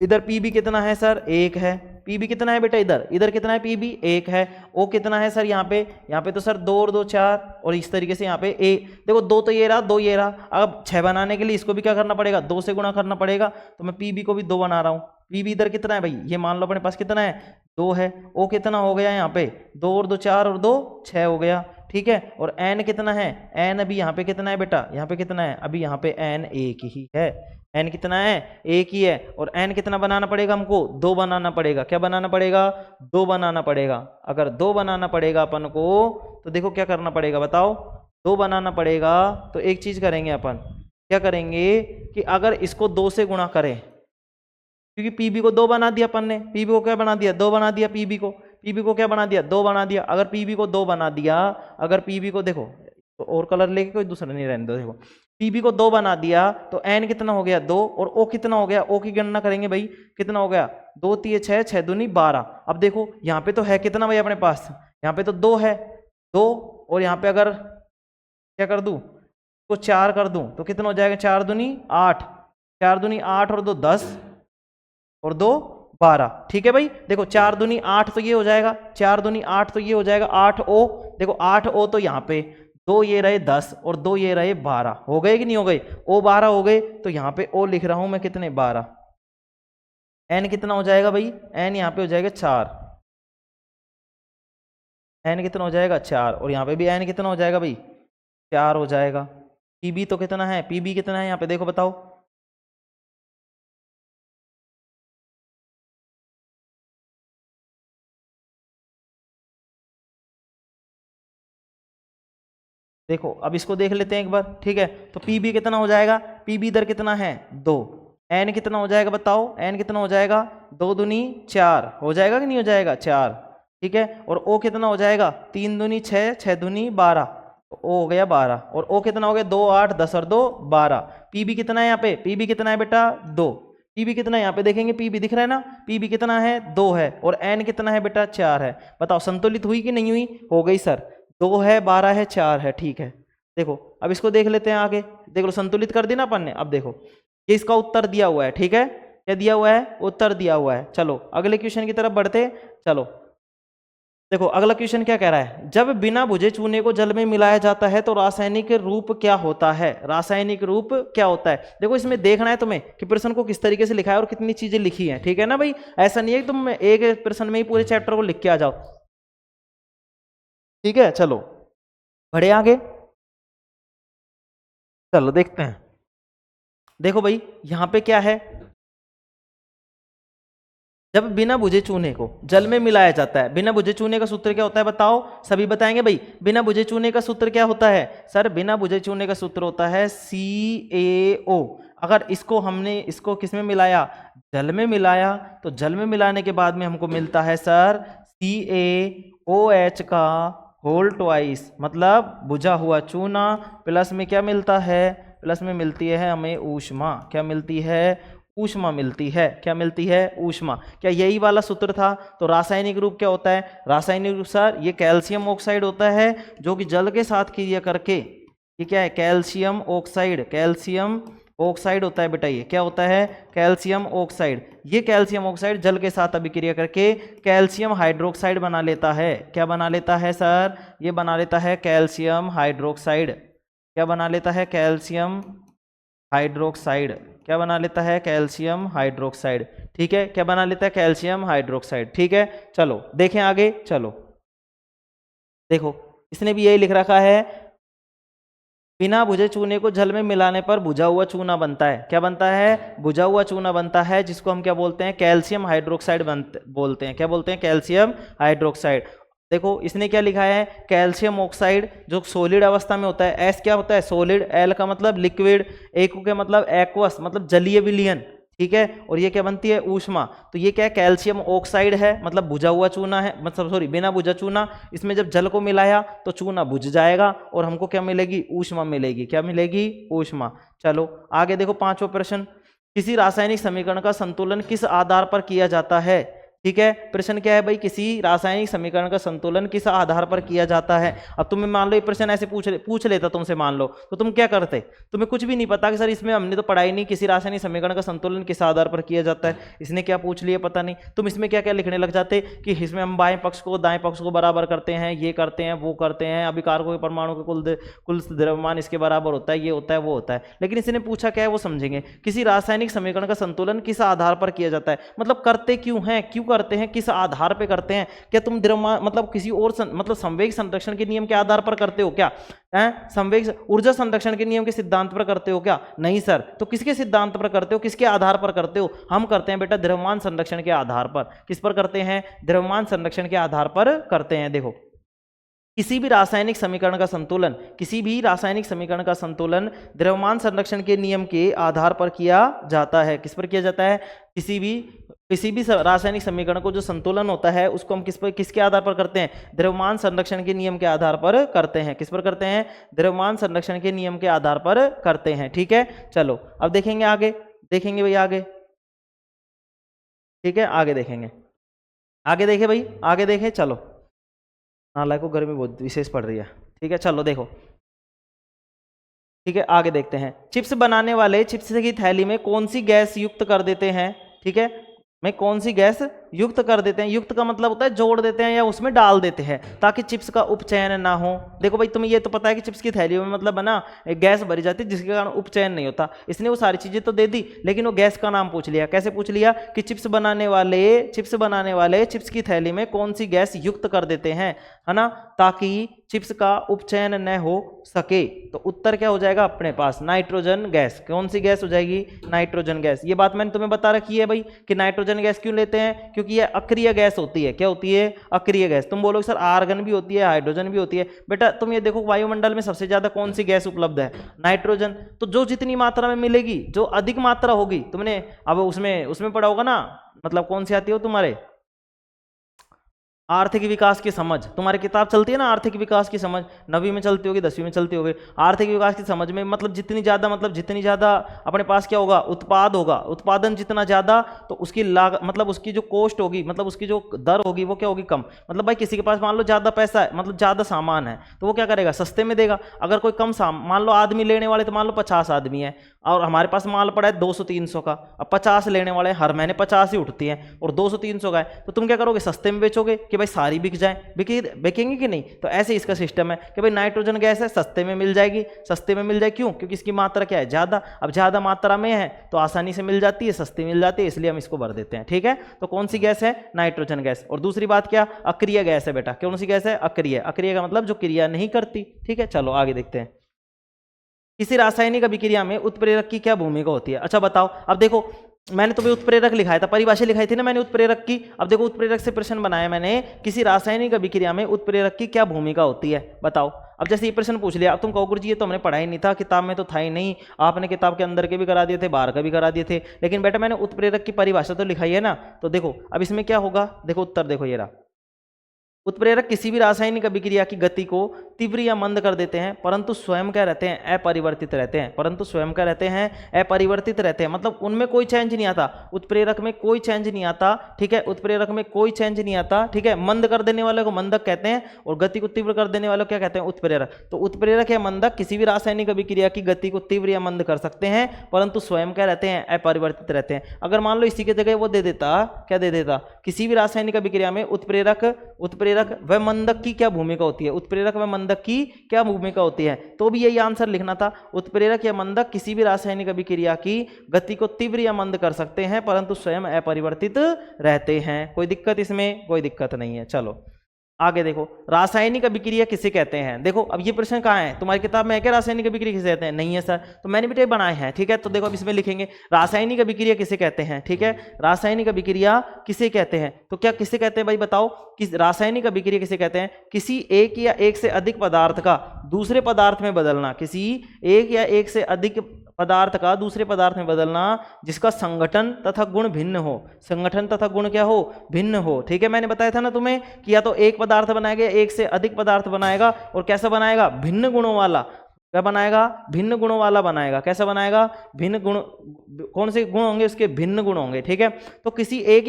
इधर Pb कितना है सर, 1 है। Pb कितना है बेटा, इधर इधर कितना है, Pb 1 है। O कितना है सर, यहाँ पे तो सर 2 और 2 4। और इस तरीके से यहाँ पे A। देखो 2 तो ये रहा, 2 ये रहा। अब 6 बनाने के लिए इसको भी क्या करना पड़ेगा, 2 से गुणा करना पड़ेगा। तो मैं Pb को भी 2 बना रहा हूँ। Pb इधर कितना है भाई, ये मान लो अपने पास कितना है, 2 है। O कितना हो गया यहाँ पे, 2 और 2 4 और 2 6 हो गया। ठीक है, और N कितना है, N अभी यहाँ पे कितना है बेटा, यहाँ पे कितना है, अभी यहाँ पे N 1 ही है। N कितना है, 1 ही है। और N कितना बनाना पड़ेगा हमको, 2 बनाना पड़ेगा। क्या बनाना पड़ेगा, 2 बनाना पड़ेगा। अगर 2 बनाना पड़ेगा अपन को तो देखो क्या करना पड़ेगा बताओ, 2 बनाना पड़ेगा तो एक चीज करेंगे अपन। क्या करेंगे कि अगर इसको 2 से गुणा करें, क्योंकि Pb को 2 बना दिया अपन ने। Pb को क्या बना दिया, 2 बना दिया। Pb को क्या बना दिया, 2 बना दिया। अगर Pb को 2 बना दिया, अगर Pb को देखो तो और कलर लेके कोई दूसरा नहीं रहने दो। देखो Pb को 2 बना दिया तो N कितना हो गया, 2। और O कितना हो गया, O की गणना करेंगे भाई। कितना हो गया, 2 3 6, 6 दूनी 12। अब देखो यहाँ पे तो है कितना भाई अपने पास, यहाँ पे तो 2 है, 2। और यहाँ पे अगर क्या कर दूं, तो 4 कर दूं तो कितना हो जाएगा, 4 दूनी 8, 4 दूनी 8 और 2 10 और 2 12। ठीक है भाई, देखो 4 दूनी 8 तो ये हो जाएगा, 4 दूनी 8 तो ये हो जाएगा 8O। देखो 8O तो यहाँ पे 2 ये रहे 10 और 2 ये रहे 12। हो गए कि नहीं हो गए, O 12 हो गए। तो यहाँ पे O लिख रहा हूं मैं कितने, 12। N कितना हो जाएगा भाई, N यहाँ पे हो जाएगा 4। N कितना हो जाएगा, 4। और यहाँ पे भी N कितना हो जाएगा भाई, 4 हो जाएगा। Pb तो कितना है, Pb कितना है यहाँ पे देखो बताओ। देखो अब इसको देख लेते हैं एक बार। ठीक है, तो Pb कितना हो जाएगा, Pb इधर कितना है, 2। N कितना हो जाएगा बताओ, N कितना हो जाएगा, 2 दूनी 4 हो जाएगा कि नहीं हो जाएगा, 4। ठीक है, और O कितना हो जाएगा, 3 दूनी 6, 6 दूनी 12। तो O हो गया 12। और O कितना हो गया, 2 8 10 और 2 12। Pb कितना है यहाँ पे, Pb कितना है बेटा, 2। Pb कितना है यहाँ पे देखेंगे, Pb दिख रहा है ना, Pb कितना है, 2 है। और N कितना है बेटा, 4 है। बताओ संतुलित हुई कि नहीं हुई, हो गई सर। 2 है, 12 है, 4 है। ठीक है, देखो अब इसको देख लेते हैं आगे। देख लो संतुलित कर दी ना अपन ने। अब देखो ये इसका उत्तर दिया हुआ है। ठीक है, क्या दिया हुआ है, उत्तर दिया हुआ है। चलो अगले क्वेश्चन की तरफ बढ़ते। चलो देखो अगला क्वेश्चन क्या कह रहा है, जब बिना बुझे चूने को जल में मिलाया जाता है तो रासायनिक रूप क्या होता है, रासायनिक रूप क्या होता है। देखो इसमें देखना है तुम्हें कि प्रश्न को किस तरीके से लिखा है और कितनी चीजें लिखी हैं। ठीक है ना भाई, ऐसा नहीं है कि तुम एक प्रश्न में ही पूरे चैप्टर को लिख के आ जाओ। ठीक है, चलो बढ़े आगे। चलो देखते हैं। देखो भाई यहाँ पे क्या है, जब बिना बुझे चूने को जल में मिलाया जाता है, बिना बुझे चूने का सूत्र क्या होता है बताओ, सभी बताएंगे भाई। बिना बुझे चूने का सूत्र क्या होता है सर? बिना बुझे चूने का सूत्र होता है CaO। अगर इसको किस में मिलाया? जल में मिलाया, तो जल में मिलाने के बाद में हमको मिलता है सर CaOH का होल ट्वाइस, मतलब बुझा हुआ चूना, प्लस में क्या मिलता है? प्लस में मिलती है हमें ऊष्मा। क्या मिलती है? ऊष्मा मिलती है। क्या मिलती है? ऊष्मा। क्या यही वाला सूत्र था? तो रासायनिक रूप क्या होता है? रासायनिक रूप सर ये कैल्शियम ऑक्साइड होता है, जो कि जल के साथ क्रिया करके, ये क्या है? Calcium oxide. कैल्शियम ऑक्साइड होता है बेटा, ये क्या होता है? Calcium oxide. ये कैल्शियम ऑक्साइड जल के साथ अभिक्रिया करके कैल्शियम हाइड्रोक्साइड बना लेता है। क्या बना लेता है सर? ये बना लेता है कैल्शियम हाइड्रोक्साइड। क्या बना लेता है? Calcium hydroxide. क्या बना लेता है? Calcium hydroxide. ठीक है, क्या बना लेता है? Calcium hydroxide. ठीक है, चलो देखें आगे। चलो देखो, इसने भी यही लिख रखा है, बिना बुझे चूने को जल में मिलाने पर बुझा हुआ चूना बनता है। क्या बनता है? बुझा हुआ चूना बनता है, जिसको हम क्या बोलते हैं? कैल्शियम हाइड्रोक्साइड बोलते हैं। क्या बोलते हैं? Calcium hydroxide. देखो इसने क्या लिखा है? कैल्शियम ऑक्साइड जो सॉलिड अवस्था में होता है, एस क्या होता है? सॉलिड, एल का मतलब लिक्विड, एकू के मतलब एक्वस मतलब जलीय विलयन। ठीक है, और ये क्या बनती है? ऊष्मा। तो ये क्या है? कैल्शियम ऑक्साइड है, मतलब बुझा हुआ चूना है, मतलब सॉरी बिना बुझा चूना। इसमें जब जल को मिलाया तो चूना बुझ जाएगा और हमको क्या मिलेगी? ऊष्मा मिलेगी। क्या मिलेगी? ऊष्मा। चलो आगे देखो, पांचवा प्रश्न, किसी रासायनिक समीकरण का संतुलन किस आधार पर किया जाता है? ठीक है, प्रश्न क्या है भाई? किसी रासायनिक समीकरण का संतुलन किस आधार पर किया जाता है? अब तुम्हें मान लो ये प्रश्न ऐसे पूछ लेता तुमसे, मान लो, तो तुम क्या करते? तुम्हें कुछ भी नहीं पता कि सर इसमें हमने तो पढ़ाई नहीं, किसी रासायनिक समीकरण का संतुलन किस आधार पर किया जाता है, इसने क्या पूछ लिया पता नहीं। तुम इसमें क्या क्या लिखने लग जाते कि इसमें हम बाएं पक्ष को दाएं पक्ष को बराबर करते हैं, ये करते हैं, वो करते हैं, अभिकारकों के परमाणु के कुल द्रव्यमान इसके बराबर होता है, ये होता है, वो होता है। लेकिन इसने पूछा क्या है वो समझेंगे, किसी रासायनिक समीकरण का संतुलन किस आधार पर किया जाता है, मतलब करते क्यों हैं, क्यों करते हैं, किस आधार पे करते हैं? क्या तुम द्रव्यमान मतलब किसी और मतलब संवेग संरक्षण के नियम के आधार पर करते हो क्या? संवेग ऊर्जा संरक्षण के नियम के सिद्धांत पर करते हो क्या? नहीं सर। तो किसके सिद्धांत पर करते हो, किसके आधार पर करते हो? हम करते हैं बेटा द्रव्यमान संरक्षण के आधार पर। किस पर करते हैं? द्रव्यमान संरक्षण के आधार पर करते हैं। देखो, किसी भी रासायनिक समीकरण का संतुलन, किसी भी रासायनिक समीकरण का संतुलन द्रव्यमान संरक्षण के नियम के आधार पर किया जाता है। किस पर किया जाता है? किसी भी रासायनिक समीकरण को जो संतुलन होता है उसको हम किसके आधार पर करते हैं? द्रव्यमान संरक्षण के नियम के आधार पर करते हैं। किस पर करते हैं? द्रव्यमान संरक्षण के नियम के आधार पर करते हैं। ठीक है, चलो अब देखेंगे आगे, देखेंगे भाई आगे। ठीक है, आगे देखेंगे, आगे देखे भाई, आगे देखे। चलो, नालायक को गर्मी बहुत विशेष पड़ रही है। ठीक है, चलो देखो, ठीक है आगे देखते हैं। चिप्स बनाने वाले चिप्स की थैली में कौन सी गैस युक्त कर देते हैं? ठीक है, में कौन सी गैस युक्त कर देते हैं? युक्त का मतलब होता है जोड़ देते हैं या उसमें डाल देते हैं, ताकि चिप्स का उपचयन ना हो। देखो भाई, तुम्हें ये तो पता है कि चिप्स की थैलियों में मतलब बना एक गैस भरी जाती है जिसके कारण उपचयन नहीं होता। इसने वो सारी चीजें तो दे दी, लेकिन वो गैस का नाम पूछ लिया। कैसे पूछ लिया? कि चिप्स बनाने वाले चिप्स की थैली में कौन सी गैस युक्त कर देते हैं, है ना, ताकि चिप्स का उपचयन न हो सके। तो उत्तर क्या हो जाएगा अपने पास? Nitrogen gas. कौन सी गैस हो जाएगी? Nitrogen gas. ये बात मैंने तुम्हें बता रखी है भाई कि नाइट्रोजन गैस क्यों लेते हैं, क्योंकि ये अक्रिय गैस होती है। क्या होती है? अक्रिय गैस। तुम बोलोगे सर आर्गन भी होती है, हाइड्रोजन भी होती है। बेटा तुम ये देखो, वायुमंडल में सबसे ज्यादा कौन सी गैस उपलब्ध है? नाइट्रोजन। तो जो जितनी मात्रा में मिलेगी, जो अधिक मात्रा होगी, तुमने अब उसमें पढ़ा होगा ना, मतलब कौन सी आती हो तुम्हारे आर्थिक विकास की समझ, तुम्हारी किताब चलती है ना आर्थिक विकास की समझ, 9वीं में चलती होगी, 10वीं में चलती होगी। आर्थिक विकास की समझ में मतलब जितनी ज़्यादा अपने पास क्या होगा? उत्पाद होगा। उत्पादन जितना ज़्यादा, तो उसकी लागत मतलब उसकी जो कॉस्ट होगी, मतलब उसकी जो दर होगी वो क्या होगी? कम। मतलब भाई किसी के पास मान लो ज़्यादा पैसा है, मतलब ज़्यादा सामान है, तो वो क्या करेगा? सस्ते में देगा। अगर कोई कम मान लो आदमी लेने वाले, तो मान लो 50 आदमी है और हमारे पास माल पड़ा है 200-300 का, अब 50 लेने वाले, हर महीने 50 ही उठती हैं और 200-300 का है, तो तुम क्या करोगे? सस्ते में बेचोगे कि भाई सारी बिक जाए, बिकेंगे कि नहीं? तो ऐसे इसका सिस्टम है कि भाई नाइट्रोजन गैस है, सस्ते में मिल जाएगी। सस्ते में मिल जाए क्यों? क्योंकि इसकी मात्रा क्या है? ज़्यादा। अब ज़्यादा मात्रा में है तो आसानी से मिल जाती है, सस्ती मिल जाती है, इसलिए हम इसको भर देते हैं। ठीक है, तो कौन सी गैस है? Nitrogen gas. और दूसरी बात क्या? अक्रिय गैस है बेटा। कौन सी गैस है? अक्रिय। अक्रिय का मतलब जो क्रिया नहीं करती। ठीक है, चलो आगे देखते हैं। किसी रासायनिक अभिक्रिया में उत्प्रेरक की क्या भूमिका होती है? अच्छा बताओ। अब देखो, मैंने तुम्हें उत्प्रेरक लिखाया था, परिभाषा लिखाई थी ना मैंने उत्प्रेरक की। अब देखो उत्प्रेरक से प्रश्न बनाया मैंने, किसी रासायनिक अभिक्रिया में उत्प्रेरक की क्या भूमिका होती है बताओ। अब जैसे ये प्रश्न पूछ लिया, अब तुम कहो गुरु जी ये तो हमने पढ़ा ही नहीं था, किताब में तो था ही नहीं, आपने किताब के अंदर के भी करा दिए थे, बाहर का भी करा दिए थे, लेकिन बेटा मैंने उत्प्रेरक की परिभाषा तो लिखाई है ना। तो देखो अब इसमें क्या होगा, देखो उत्तर देखो ये रहा। उत्प्रेरक किसी भी रासायनिक अभिक्रिया की गति को तीव्र या मंद कर देते हैं, परंतु स्वयं क्या रहते हैं, अपरिवर्तित रहते हैं। परंतु स्वयं क्या रहते हैं, अपरिवर्तित रहते हैं, मतलब उनमें कोई चेंज नहीं आता, उत्प्रेरक में कोई चेंज नहीं आता, ठीक है, उत्प्रेरक में कोई चेंज नहीं आता, ठीक है। मंद कर देने वाले को मंदक कहते हैं और गति को तीव्र कर देने वाले को क्या कहते हैं, उत्प्रेरक। तो उत्प्रेरक या मंदक किसी भी रासायनिक अभिक्रिया की गति को तीव्र या मंद कर सकते हैं, परंतु स्वयं क्या रहते हैं, अपरिवर्तित रहते हैं। अगर मान लो इसी की जगह वो दे देता, क्या दे देता, किसी भी रासायनिक अभिक्रिया में उत्प्रेरक व मंदक की क्या भूमिका होती है, उत्प्रेरक व मंदक की क्या भूमिका होती है, तो भी यही आंसर लिखना था। उत्प्रेरक या मंदक किसी भी रासायनिक अभिक्रिया की गति को तीव्र या मंद कर सकते हैं, परंतु स्वयं अपरिवर्तित रहते हैं। कोई दिक्कत इसमें, कोई दिक्कत नहीं है। चलो आगे देखो, रासायनिक अभिक्रिया किसे कहते हैं। देखो अब ये प्रश्न कहाँ है, तुम्हारी किताब में है क्या, रासायनिक अभिक्रिया किसे कहते हैं, नहीं है सर, तो मैंने भी बनाए हैं, ठीक है। तो देखो अब इसमें लिखेंगे रासायनिक अभिक्रिया किसे कहते हैं, ठीक है, रासायनिक अभिक्रिया किसे कहते हैं। तो क्या किसे कहते हैं भाई बताओ, कि रासायनिक अभिक्रिया किसे कहते हैं, किसी एक या एक से अधिक पदार्थ का दूसरे पदार्थ में बदलना, किसी एक या एक से अधिक पदार्थ का दूसरे पदार्थ में बदलना जिसका संगठन तथा गुण भिन्न हो, संगठन तथा गुण क्या हो, भिन्न हो, ठीक है। मैंने बताया था ना तुम्हें कि या तो एक पदार्थ बनाएगा, एक से अधिक पदार्थ बनाएगा, और कैसा बनाएगा, भिन्न गुणों वाला, क्या बनाएगा, भिन्न गुणों वाला बनाएगा। कैसा बनाएगा, भिन्न गुण, कौन से गुण होंगे उसके, भिन्न गुण होंगे, ठीक है। तो किसी एक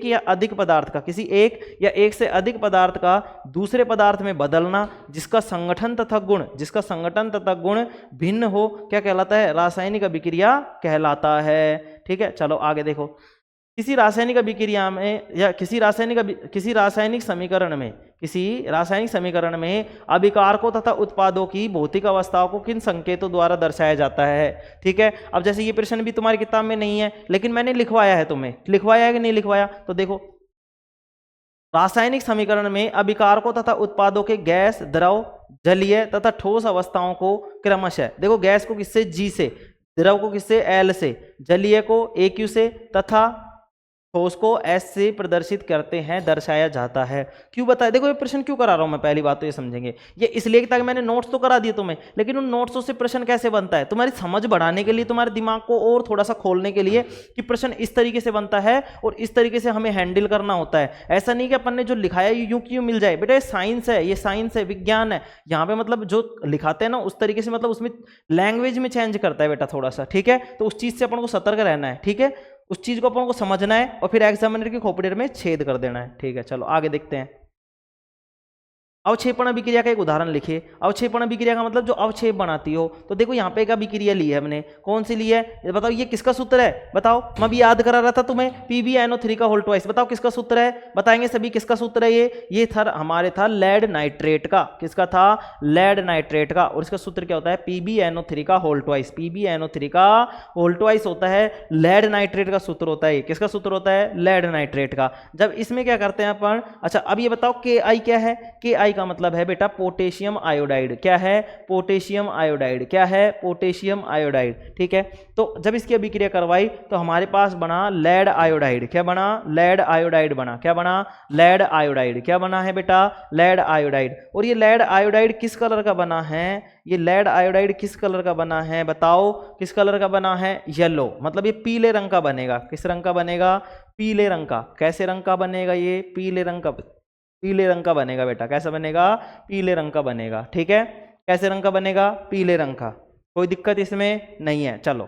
या अधिक पदार्थ का, किसी एक या एक से अधिक पदार्थ का दूसरे पदार्थ में बदलना जिसका संगठन तथा गुण भिन्न हो, क्या कहलाता है, रासायनिक अभिक्रिया कहलाता है, ठीक है। चलो आगे देखो, किसी रासायनिक अभिक्रिया में या किसी रासायनिक समीकरण में अभिकारकों तथा उत्पादों की भौतिक अवस्थाओं को किन संकेतों द्वारा दर्शाया जाता है, ठीक है। अब जैसे ये प्रश्न भी तुम्हारी किताब में नहीं है, लेकिन मैंने लिखवाया है, तुम्हें लिखवाया है कि नहीं लिखवाया। तो देखो रासायनिक समीकरण में अभिकारकों तथा उत्पादों के गैस, द्रव, जलीय तथा ठोस अवस्थाओं को क्रमशः, देखो गैस को किससे, G से, द्रव को किससे, L से, जलीय को AQ से तथा ठोस को S से प्रदर्शित करते हैं, दर्शाया जाता है। क्यों बताया, देखो ये प्रश्न क्यों करा रहा हूं मैं, पहली बात तो ये समझेंगे, ये इसलिए ताकि मैंने नोट्स तो करा दिए तुम्हें, लेकिन उन नोट्सों से प्रश्न कैसे बनता है, तुम्हारी समझ बढ़ाने के लिए, तुम्हारे दिमाग को और थोड़ा सा खोलने के लिए, कि प्रश्न इस तरीके से बनता है और इस तरीके से हमें हैंडल करना होता है। ऐसा नहीं कि अपन ने जो लिखाया यूं क्यों मिल जाए, बेटा ये साइंस है, ये साइंस है, विज्ञान है। यहाँ पे मतलब जो लिखाते हैं ना उस तरीके से, मतलब उसमें लैंग्वेज में चेंज करता है बेटा थोड़ा सा, ठीक है। तो उस चीज से अपन को सतर्क रहना है, ठीक है, उस चीज को अपन को समझना है और फिर एग्जामिनर की खोपड़ी में छेद कर देना है, ठीक है। चलो आगे देखते हैं। अवक्षेपण अभिक्रिया का एक उदाहरण लिखिए। अवक्षेपण अभिक्रिया का मतलब जो अवक्षेप बनाती हो। तो देखो यहाँ पे एक अभिक्रिया ली है हमने, कौन सी ली है ये बताओ, ये किसका सूत्र है बताओ, मैं भी याद करा रहा था तुम्हें, PbNO3 का होल ट्वाइस, बताओ किसका सूत्र है, बताएंगे सभी किसका सूत्र है ये था हमारे था लेड नाइट्रेट का, किसका था, लेड नाइट्रेट का, और इसका सूत्र क्या होता है, PbNO3 का होल ट्वाइस, PbNO3 का होल ट्वाइस होता है, लेड नाइट्रेट का सूत्र होता है, किसका सूत्र होता है, लेड नाइट्रेट का। जब इसमें क्या करते हैं अपन, अच्छा अब ये बताओ Ki क्या है, Ki का मतलब है बेटा पोटेशियम आयोडाइड, क्या है, पोटेशियम आयोडाइड, क्या है, पोटेशियम आयोडाइड, ठीक है। तो जब इसकी अभिक्रिया करवाई तो हमारे पास बना लेड आयोडाइड, क्या बना, लेड आयोडाइड बना, क्या बना, लेड आयोडाइड, क्या बना है बेटा, लेड आयोडाइड। और ये लेड आयोडाइड किस कलर का बना है, ये लेड आयोडाइड किस कलर का बना है बताओ, किस कलर का बना है, येलो, मतलब ये पीले रंग का बनेगा, किस रंग का बनेगा, पीले रंग का। कैसे रंग का बनेगा ये, पीले रंग का, पीले रंग का बनेगा बेटा, कैसा बनेगा, पीले रंग का बनेगा, ठीक है। कैसे रंग का बनेगा, पीले रंग का, कोई दिक्कत इसमें नहीं है। चलो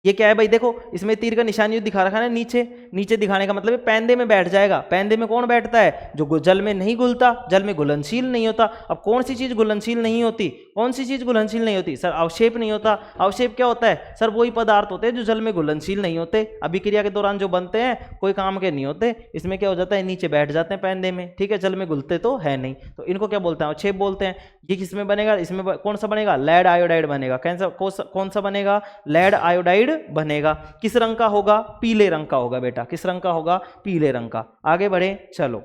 ये क्या है भाई, देखो इसमें तीर का निशान यूं दिखा रखा है ना, नीचे नीचे दिखाने का मतलब है पैंदे में बैठ जाएगा। पैंदे में कौन बैठता है, जो जल में नहीं घुलता, जल में घुलनशील नहीं होता। अब कौन सी चीज घुलनशील नहीं होती, कौन सी चीज घुलनशील नहीं होती सर, अवक्षेप नहीं होता। अवक्षेप क्या होता है सर, वही पदार्थ होते हैं जो जल में घुलनशील नहीं होते, अभिक्रिया के दौरान जो बनते हैं कोई काम के नहीं होते। इसमें क्या हो जाता है, नीचे बैठ जाते हैं पैंदे में, ठीक है, जल में घुलते तो है नहीं, तो इनको क्या बोलते हैं, अवक्षेप बोलते हैं। ये किसमें बनेगा, इसमें कौन सा बनेगा, लेड आयोडाइड बनेगा। कौन सा बनेगा, लेड आयोडाइड बनेगा। किस रंग का होगा, पीले रंग का होगा बेटा, किस रंग का होगा, पीले रंग का। आगे बढ़े, चलो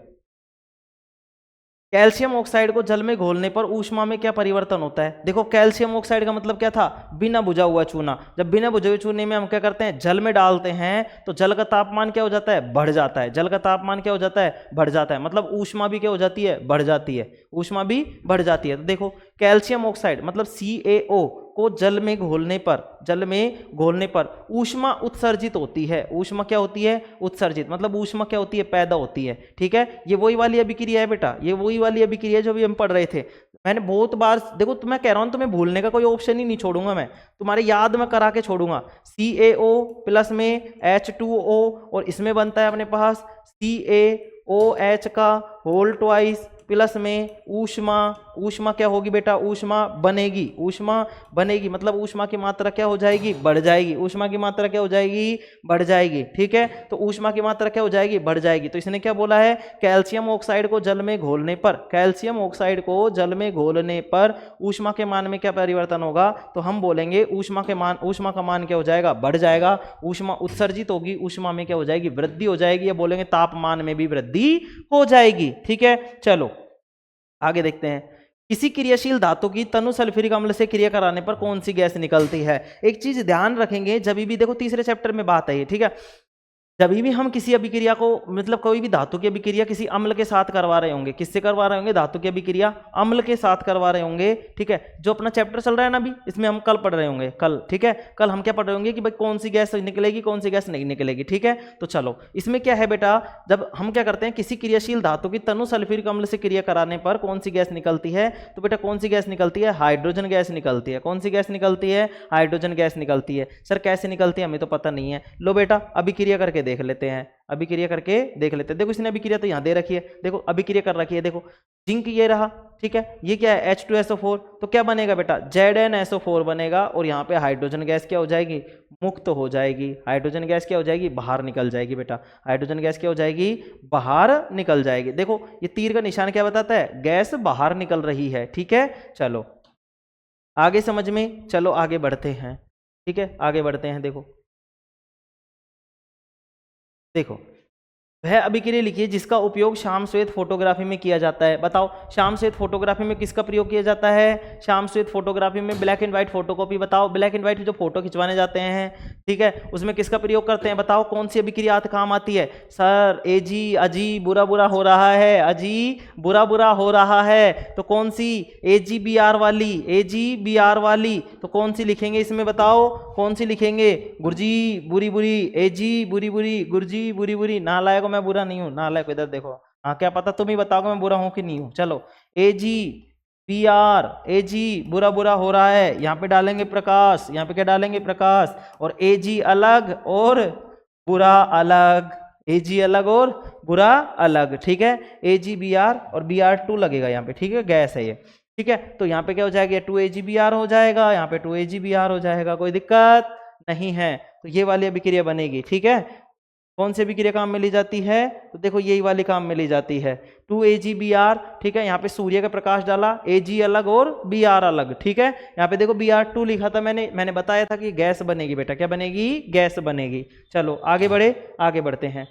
कैल्शियम ऑक्साइड को जल में घोलने पर ऊष्मा में क्या परिवर्तन होता है। देखो कैल्शियम ऑक्साइड का मतलब क्या था, बिना बुझा हुआ चूना। जब बिना बुझे हुए चूने में हम क्या करते हैं, जल में डालते हैं तो जल का तापमान क्या हो जाता है, बढ़ जाता है। जल का तापमान क्या हो जाता है, बढ़ जाता है, मतलब ऊष्मा भी क्या हो जाती है, बढ़ जाती है, ऊष्मा भी बढ़ जाती है। तो देखो कैल्शियम ऑक्साइड मतलब CaO को जल में घोलने पर ऊष्मा उत्सर्जित होती है। ऊष्मा क्या होती है, उत्सर्जित, मतलब ऊष्मा क्या होती है, पैदा होती है। ठीक है, ये वही वाली अभिक्रिया है बेटा, ये वही वाली अभिक्रिया है जो भी हम पढ़ रहे थे। मैंने बहुत बार, देखो तो मैं कह रहा हूं तुम्हें भूलने का कोई ऑप्शन ही नहीं छोड़ूंगा, मैं तुम्हारे याद में करा के छोड़ूंगा। CaO प्लस में H2O और इसमें बनता है अपने पास CaOH का होल ट्वाइस प्लस में ऊष्मा क्या होगी बेटा, ऊष्मा बनेगी, मतलब ऊष्मा की मात्रा क्या हो जाएगी, बढ़ जाएगी। ऊष्मा की मात्रा क्या हो जाएगी, बढ़ जाएगी। ठीक है, तो ऊष्मा की मात्रा क्या हो जाएगी, बढ़ जाएगी। तो इसने क्या बोला है, कैल्शियम ऑक्साइड को जल में घोलने पर ऊष्मा के मान में क्या परिवर्तन होगा, तो हम बोलेंगे ऊष्मा का मान क्या हो जाएगा, बढ़ जाएगा। ऊष्मा उत्सर्जित होगी, ऊष्मा में क्या हो जाएगी, वृद्धि हो जाएगी, या बोलेंगे तापमान में भी वृद्धि हो जाएगी। ठीक है, चलो आगे देखते हैं। किसी क्रियाशील धातु की तनु सल्फ्यूरिक अम्ल से क्रिया कराने पर कौन सी गैस निकलती है। एक चीज ध्यान रखेंगे, जब भी देखो तीसरे चैप्टर में बात है ये, ठीक है, जब भी हम किसी अभिक्रिया को, मतलब कोई भी धातु की अभिक्रिया किसी अम्ल के साथ करवा रहे होंगे, किससे करवा रहे होंगे, धातु की अभिक्रिया अम्ल के साथ करवा रहे होंगे। ठीक है, जो अपना चैप्टर चल रहा है ना अभी, इसमें हम कल पढ़ रहे होंगे, कल। ठीक है, कल हम क्या पढ़ रहे होंगे कि भाई कौन सी गैस निकलेगी, कौन सी गैस नहीं निकलेगी। ठीक है, तो चलो इसमें क्या है बेटा, जब हम क्या करते हैं, किसी क्रियाशील धातु की तनु सल्फ्यूरिक अम्ल से क्रिया कराने पर कौन सी गैस निकलती है, तो बेटा कौन सी गैस निकलती है, हाइड्रोजन गैस निकलती है। कौन सी गैस निकलती है, हाइड्रोजन गैस निकलती है। सर कैसे निकलती है, हमें तो पता नहीं है। लो बेटा अभिक्रिया करके देख लेते हैं, अभिक्रिया करके देख लेते हैं। देखो इसने अभिक्रिया तो यहाँ दे रखी है, देखो अभिक्रिया कर रखी है, देखो जिंक ये रहा। ठीक है, ये क्या है, H2SO4, तो क्या बनेगा बेटा, ZnSO4 बनेगा, और यहाँ पे हाइड्रोजन गैस क्या हो जाएगी, मुक्त हो जाएगी। हाइड्रोजन गैस क्या हो जाएगी, बाहर निकल जाएगी बेटा। हाइड्रोजन गैस क्या हो जाएगी, बाहर निकल जाएगी। देखो ये तीर का निशान क्या बताता है, गैस बाहर निकल रही है। ठीक है, चलो आगे समझ में, चलो आगे बढ़ते हैं। ठीक है, आगे बढ़ते हैं। देखो वह अभिक्रिया लिखिए जिसका उपयोग श्याम श्वेत फोटोग्राफी में किया जाता है। बताओ श्याम श्वेत फोटोग्राफी में किसका प्रयोग किया जाता है, श्याम श्वेत फोटोग्राफी में ब्लैक एंड व्हाइट फोटोकॉपी। बताओ ब्लैक एंड व्हाइट जो फोटो खिंचवाने जाते हैं, ठीक है, उसमें किसका प्रयोग करते हैं, बताओ कौन सी अभिक्रिया काम आती है। सर एजी अजी बुरा बुरा हो रहा है, अजी बुरा बुरा हो रहा है, तो कौन सी, AgBr वाली, AgBr वाली, तो कौन सी लिखेंगे इसमें, बताओ कौन सी लिखेंगे, गुरजी बुरी बुरी, AG बुरी बुरी, गुरजी बुरी बुरी। नालायक मैं बुरा नहीं हूँ, नालायक इधर देखो, हाँ क्या पता तुम ही बताओगे मैं बुरा हूँ कि नहीं हूँ। चलो AgBr, AG बुरा बुरा हो रहा है, यहाँ पे डालेंगे प्रकाश, यहाँ पे क्या डालेंगे, प्रकाश, और AG अलग और बुरा अलग, AG अलग और बुरा अलग। ठीक है, AgBr और Br2 लगेगा यहाँ पे। ठीक है, गैस है ये। ठीक है, तो यहाँ पे क्या हो जाएगा, 2AgBr हो जाएगा, यहाँ पे 2AgBr हो जाएगा, कोई दिक्कत नहीं है। तो ये वाली अभिक्रिया बनेगी। ठीक है, कौन सी अभिक्रिया काम में ली जाती है, तो देखो यही वाली काम में ली जाती है, 2AgBr। ठीक है, यहाँ पे सूर्य का प्रकाश डाला, AG अलग और Br अलग। ठीक है, यहाँ पे देखो Br2 लिखा था मैंने बताया था कि गैस बनेगी बेटा, क्या बनेगी, गैस बनेगी। चलो आगे बढ़ते हैं।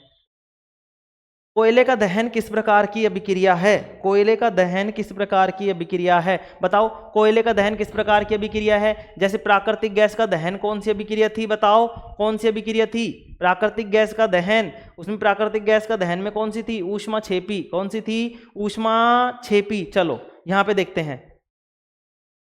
कोयले का दहन किस प्रकार की अभिक्रिया है, कोयले का दहन किस प्रकार की अभिक्रिया है, बताओ कोयले का दहन किस प्रकार की अभिक्रिया है। जैसे प्राकृतिक गैस का दहन कौन सी अभिक्रिया थी, बताओ कौन सी अभिक्रिया थी, प्राकृतिक गैस का दहन, उसमें प्राकृतिक गैस का दहन में कौन सी थी, ऊष्मा क्षेपी। कौन सी थी, ऊष्मा क्षेपी। चलो यहाँ पे देखते हैं,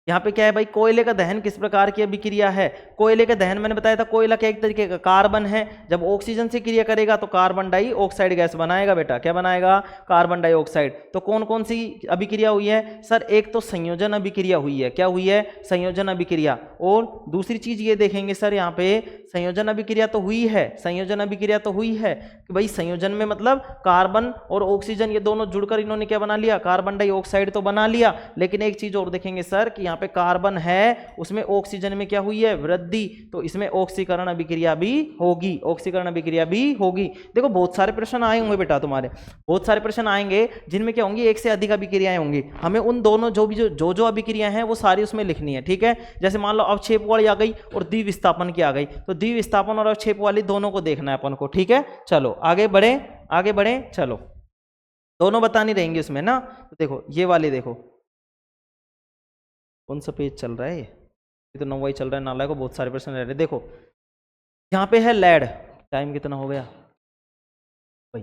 यहाँ पे क्या है भाई, कोयले का दहन किस प्रकार की अभिक्रिया है। कोयले का दहन मैंने बताया था, कोयला क्या एक तरीके का कार्बन है, जब ऑक्सीजन से क्रिया करेगा तो कार्बन डाइऑक्साइड गैस बनाएगा बेटा, क्या बनाएगा, कार्बन डाइऑक्साइड। तो कौन कौन सी अभिक्रिया हुई है, सर एक तो संयोजन अभिक्रिया हुई है, क्या हुई है, संयोजन अभिक्रिया। और दूसरी चीज ये देखेंगे सर, यहाँ पे संयोजन अभिक्रिया तो हुई है, संयोजन अभिक्रिया तो हुई है कि भाई संयोजन में मतलब कार्बन और ऑक्सीजन ये दोनों जुड़कर इन्होंने क्या बना लिया, कार्बन डाइऑक्साइड तो बना लिया। लेकिन एक चीज और देखेंगे सर कि यहाँ पे कार्बन है, उसमें ऑक्सीजन में क्या हुई है, वृद्धि, तो इसमें ऑक्सीकरण अभिक्रिया भी होगी, ऑक्सीकरण अभिक्रिया भी होगी। देखो बहुत सारे प्रश्न आए होंगे बेटा तुम्हारे, बहुत सारे प्रश्न आएंगे जिनमें क्या होंगी, एक से अधिक अभिक्रियाएं होंगी। हमें उन दोनों जो अभिक्रियाएं हैं वो सारी उसमें लिखनी है। ठीक है, जैसे मान लो अवक्षेप वाली आ गई और द्विविस्थापन की आ गई, तो द्विविस्थापन और अवक्षेप वाली दोनों को देखना है अपन को। ठीक है, चलो आगे बढ़े, चलो दोनों बतानी रहेंगी उसमें ना। तो देखो ये वाली देखो, कौन सा पेज चल रहा है ये तो 9वां ही चल रहा है, नाला को बहुत सारे प्रश्न रह रहे। देखो यहाँ पे है लेड, टाइम कितना हो गया भाई,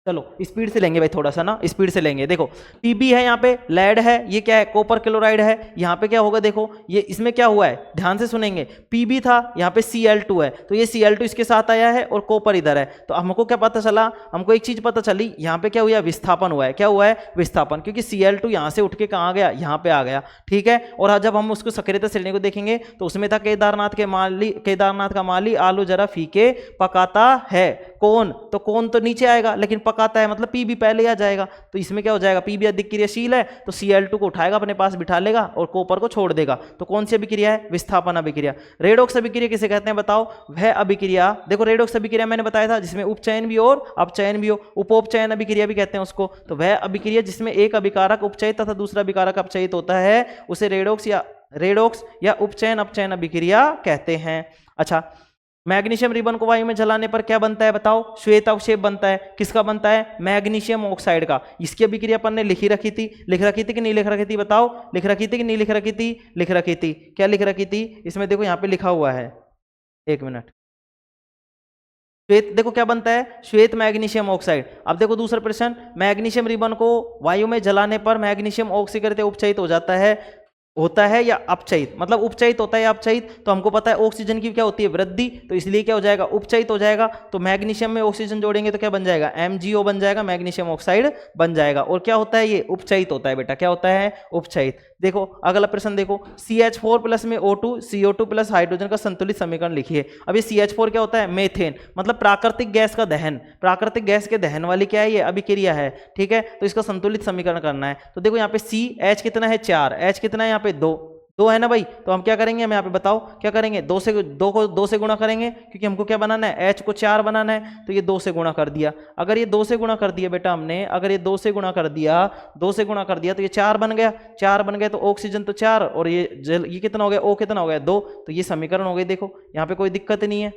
चलो स्पीड से लेंगे भाई, थोड़ा सा ना स्पीड से लेंगे। देखो पीबी है, यहाँ पे लेड है, ये क्या है कॉपर क्लोराइड है। यहाँ पे क्या होगा देखो, ये इसमें क्या हुआ है, ध्यान से सुनेंगे, पीबी था, यहाँ पे Cl2 है, तो ये Cl2 इसके साथ आया है और कॉपर इधर है। तो हमको क्या पता चला, हमको एक चीज पता चली, यहाँ पे क्या हुआ, विस्थापन हुआ है। क्या हुआ है, विस्थापन, क्योंकि Cl2 यहाँ से उठ के कहाँ गया, यहाँ पे आ गया, ठीक है। और जब हम उसको सक्रियता श्रेणी को देखेंगे तो उसमें था केदारनाथ के माली, केदारनाथ का माली आलू जरा फीके पकाता है। कौन, तो कौन तो नीचे आएगा, लेकिन पकाता है मतलब पीबी पहले आ जाएगा। तो इसमें क्या हो जाएगा, पीबी अधिक क्रियाशील है तो Cl2 को उठाएगा अपने पास बिठा लेगा और कॉपर को छोड़ देगा। तो कौन सी अभिक्रिया है, विस्थापन अभिक्रिया। रेडॉक्स अभिक्रिया किसे कहते हैं बताओ, वह अभिक्रिया, देखो रेडॉक्स अभिक्रिया मैंने बताया था जिसमें उपचयन भी और अपचयन भी हो, उपोपचयन अभिक्रिया भी कहते हैं उसको। तो वह अभिक्रिया जिसमें एक अभिकारक उपचयित तथा दूसरा अभिकारक अपचयित होता है उसे रेडॉक्स या उपचयन अपचयन अभिक्रिया कहते हैं। अच्छा, मैग्नीशियम रिबन को वायु में जलाने पर क्या बनता है बताओ, श्वेत अवक्षेप बनता है। किसका बनता है, मैग्नीशियम ऑक्साइड का। इसकी अभिक्रिया अपन ने लिख रखी थी कि नहीं लिख रखी थी बताओ, लिख रखी थी कि नहीं लिख रखी थी, लिख रखी थी। क्या लिख रखी थी, इसमें देखो यहाँ पे लिखा हुआ है, एक मिनट, श्वेत, देखो क्या बनता है, श्वेत मैग्नीशियम ऑक्साइड। अब देखो दूसरा प्रश्न, मैग्नीशियम रिबन को वायु में जलाने पर मैग्नीशियम ऑक्सीकृत उपचयित हो जाता है या अपचयित, मतलब उपचयित होता है या अपचयित। तो हमको पता है ऑक्सीजन की क्या होती है, वृद्धि, तो इसलिए क्या हो जाएगा, उपचयित हो जाएगा। तो मैग्नीशियम में ऑक्सीजन जोड़ेंगे तो क्या बन जाएगा, MgO बन जाएगा, मैग्नीशियम ऑक्साइड बन जाएगा। और क्या होता है, ये उपचयित होता है बेटा, क्या होता है, उपचयित। देखो अगला प्रश्न देखो, CH4 प्लस में O2 CO2 प्लस हाइड्रोजन का संतुलित समीकरण लिखिए। अब ये CH4 क्या होता है, मेथेन, मतलब प्राकृतिक गैस का दहन, प्राकृतिक गैस के दहन वाली क्या है, ये अभिक्रिया है, ठीक है। तो इसका संतुलित समीकरण करना है। तो देखो यहाँ पे CH कितना है, 4, H कितना है यहाँ पे, 2 है ना भाई। तो हम क्या करेंगे, हम यहाँ पे बताओ क्या करेंगे, 2 से गुणा करेंगे, क्योंकि हमको क्या बनाना है, H को 4 बनाना है। तो ये 2 से गुणा कर दिया, अगर ये 2 से गुणा कर दिया बेटा हमने, अगर ये 2 से गुणा कर दिया, 2 से गुणा कर दिया तो ये 4 बन गया, 4 बन गया तो ऑक्सीजन तो 4 और ये जल, ये कितना हो गया, O कितना हो गया, 2। तो ये समीकरण हो गई, देखो यहाँ पे कोई दिक्कत नहीं है।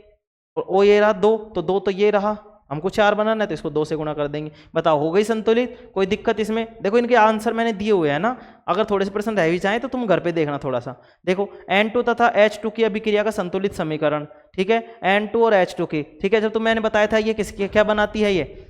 और O ये रहा 2, तो 2 तो ये रहा, हमको 4 बनाना है तो इसको 2 से गुणा कर देंगे। बताओ हो गई संतुलित, कोई दिक्कत इसमें। देखो इनके आंसर मैंने दिए हुए हैं ना, अगर थोड़े से प्रश्न रह भी जाए तो तुम घर पे देखना थोड़ा सा। देखो N2 तथा H2 की अभिक्रिया का संतुलित समीकरण, ठीक है, N2 और H2 की, ठीक है। जब तुम मैंने बताया था ये किसकी क्या बनाती है, ये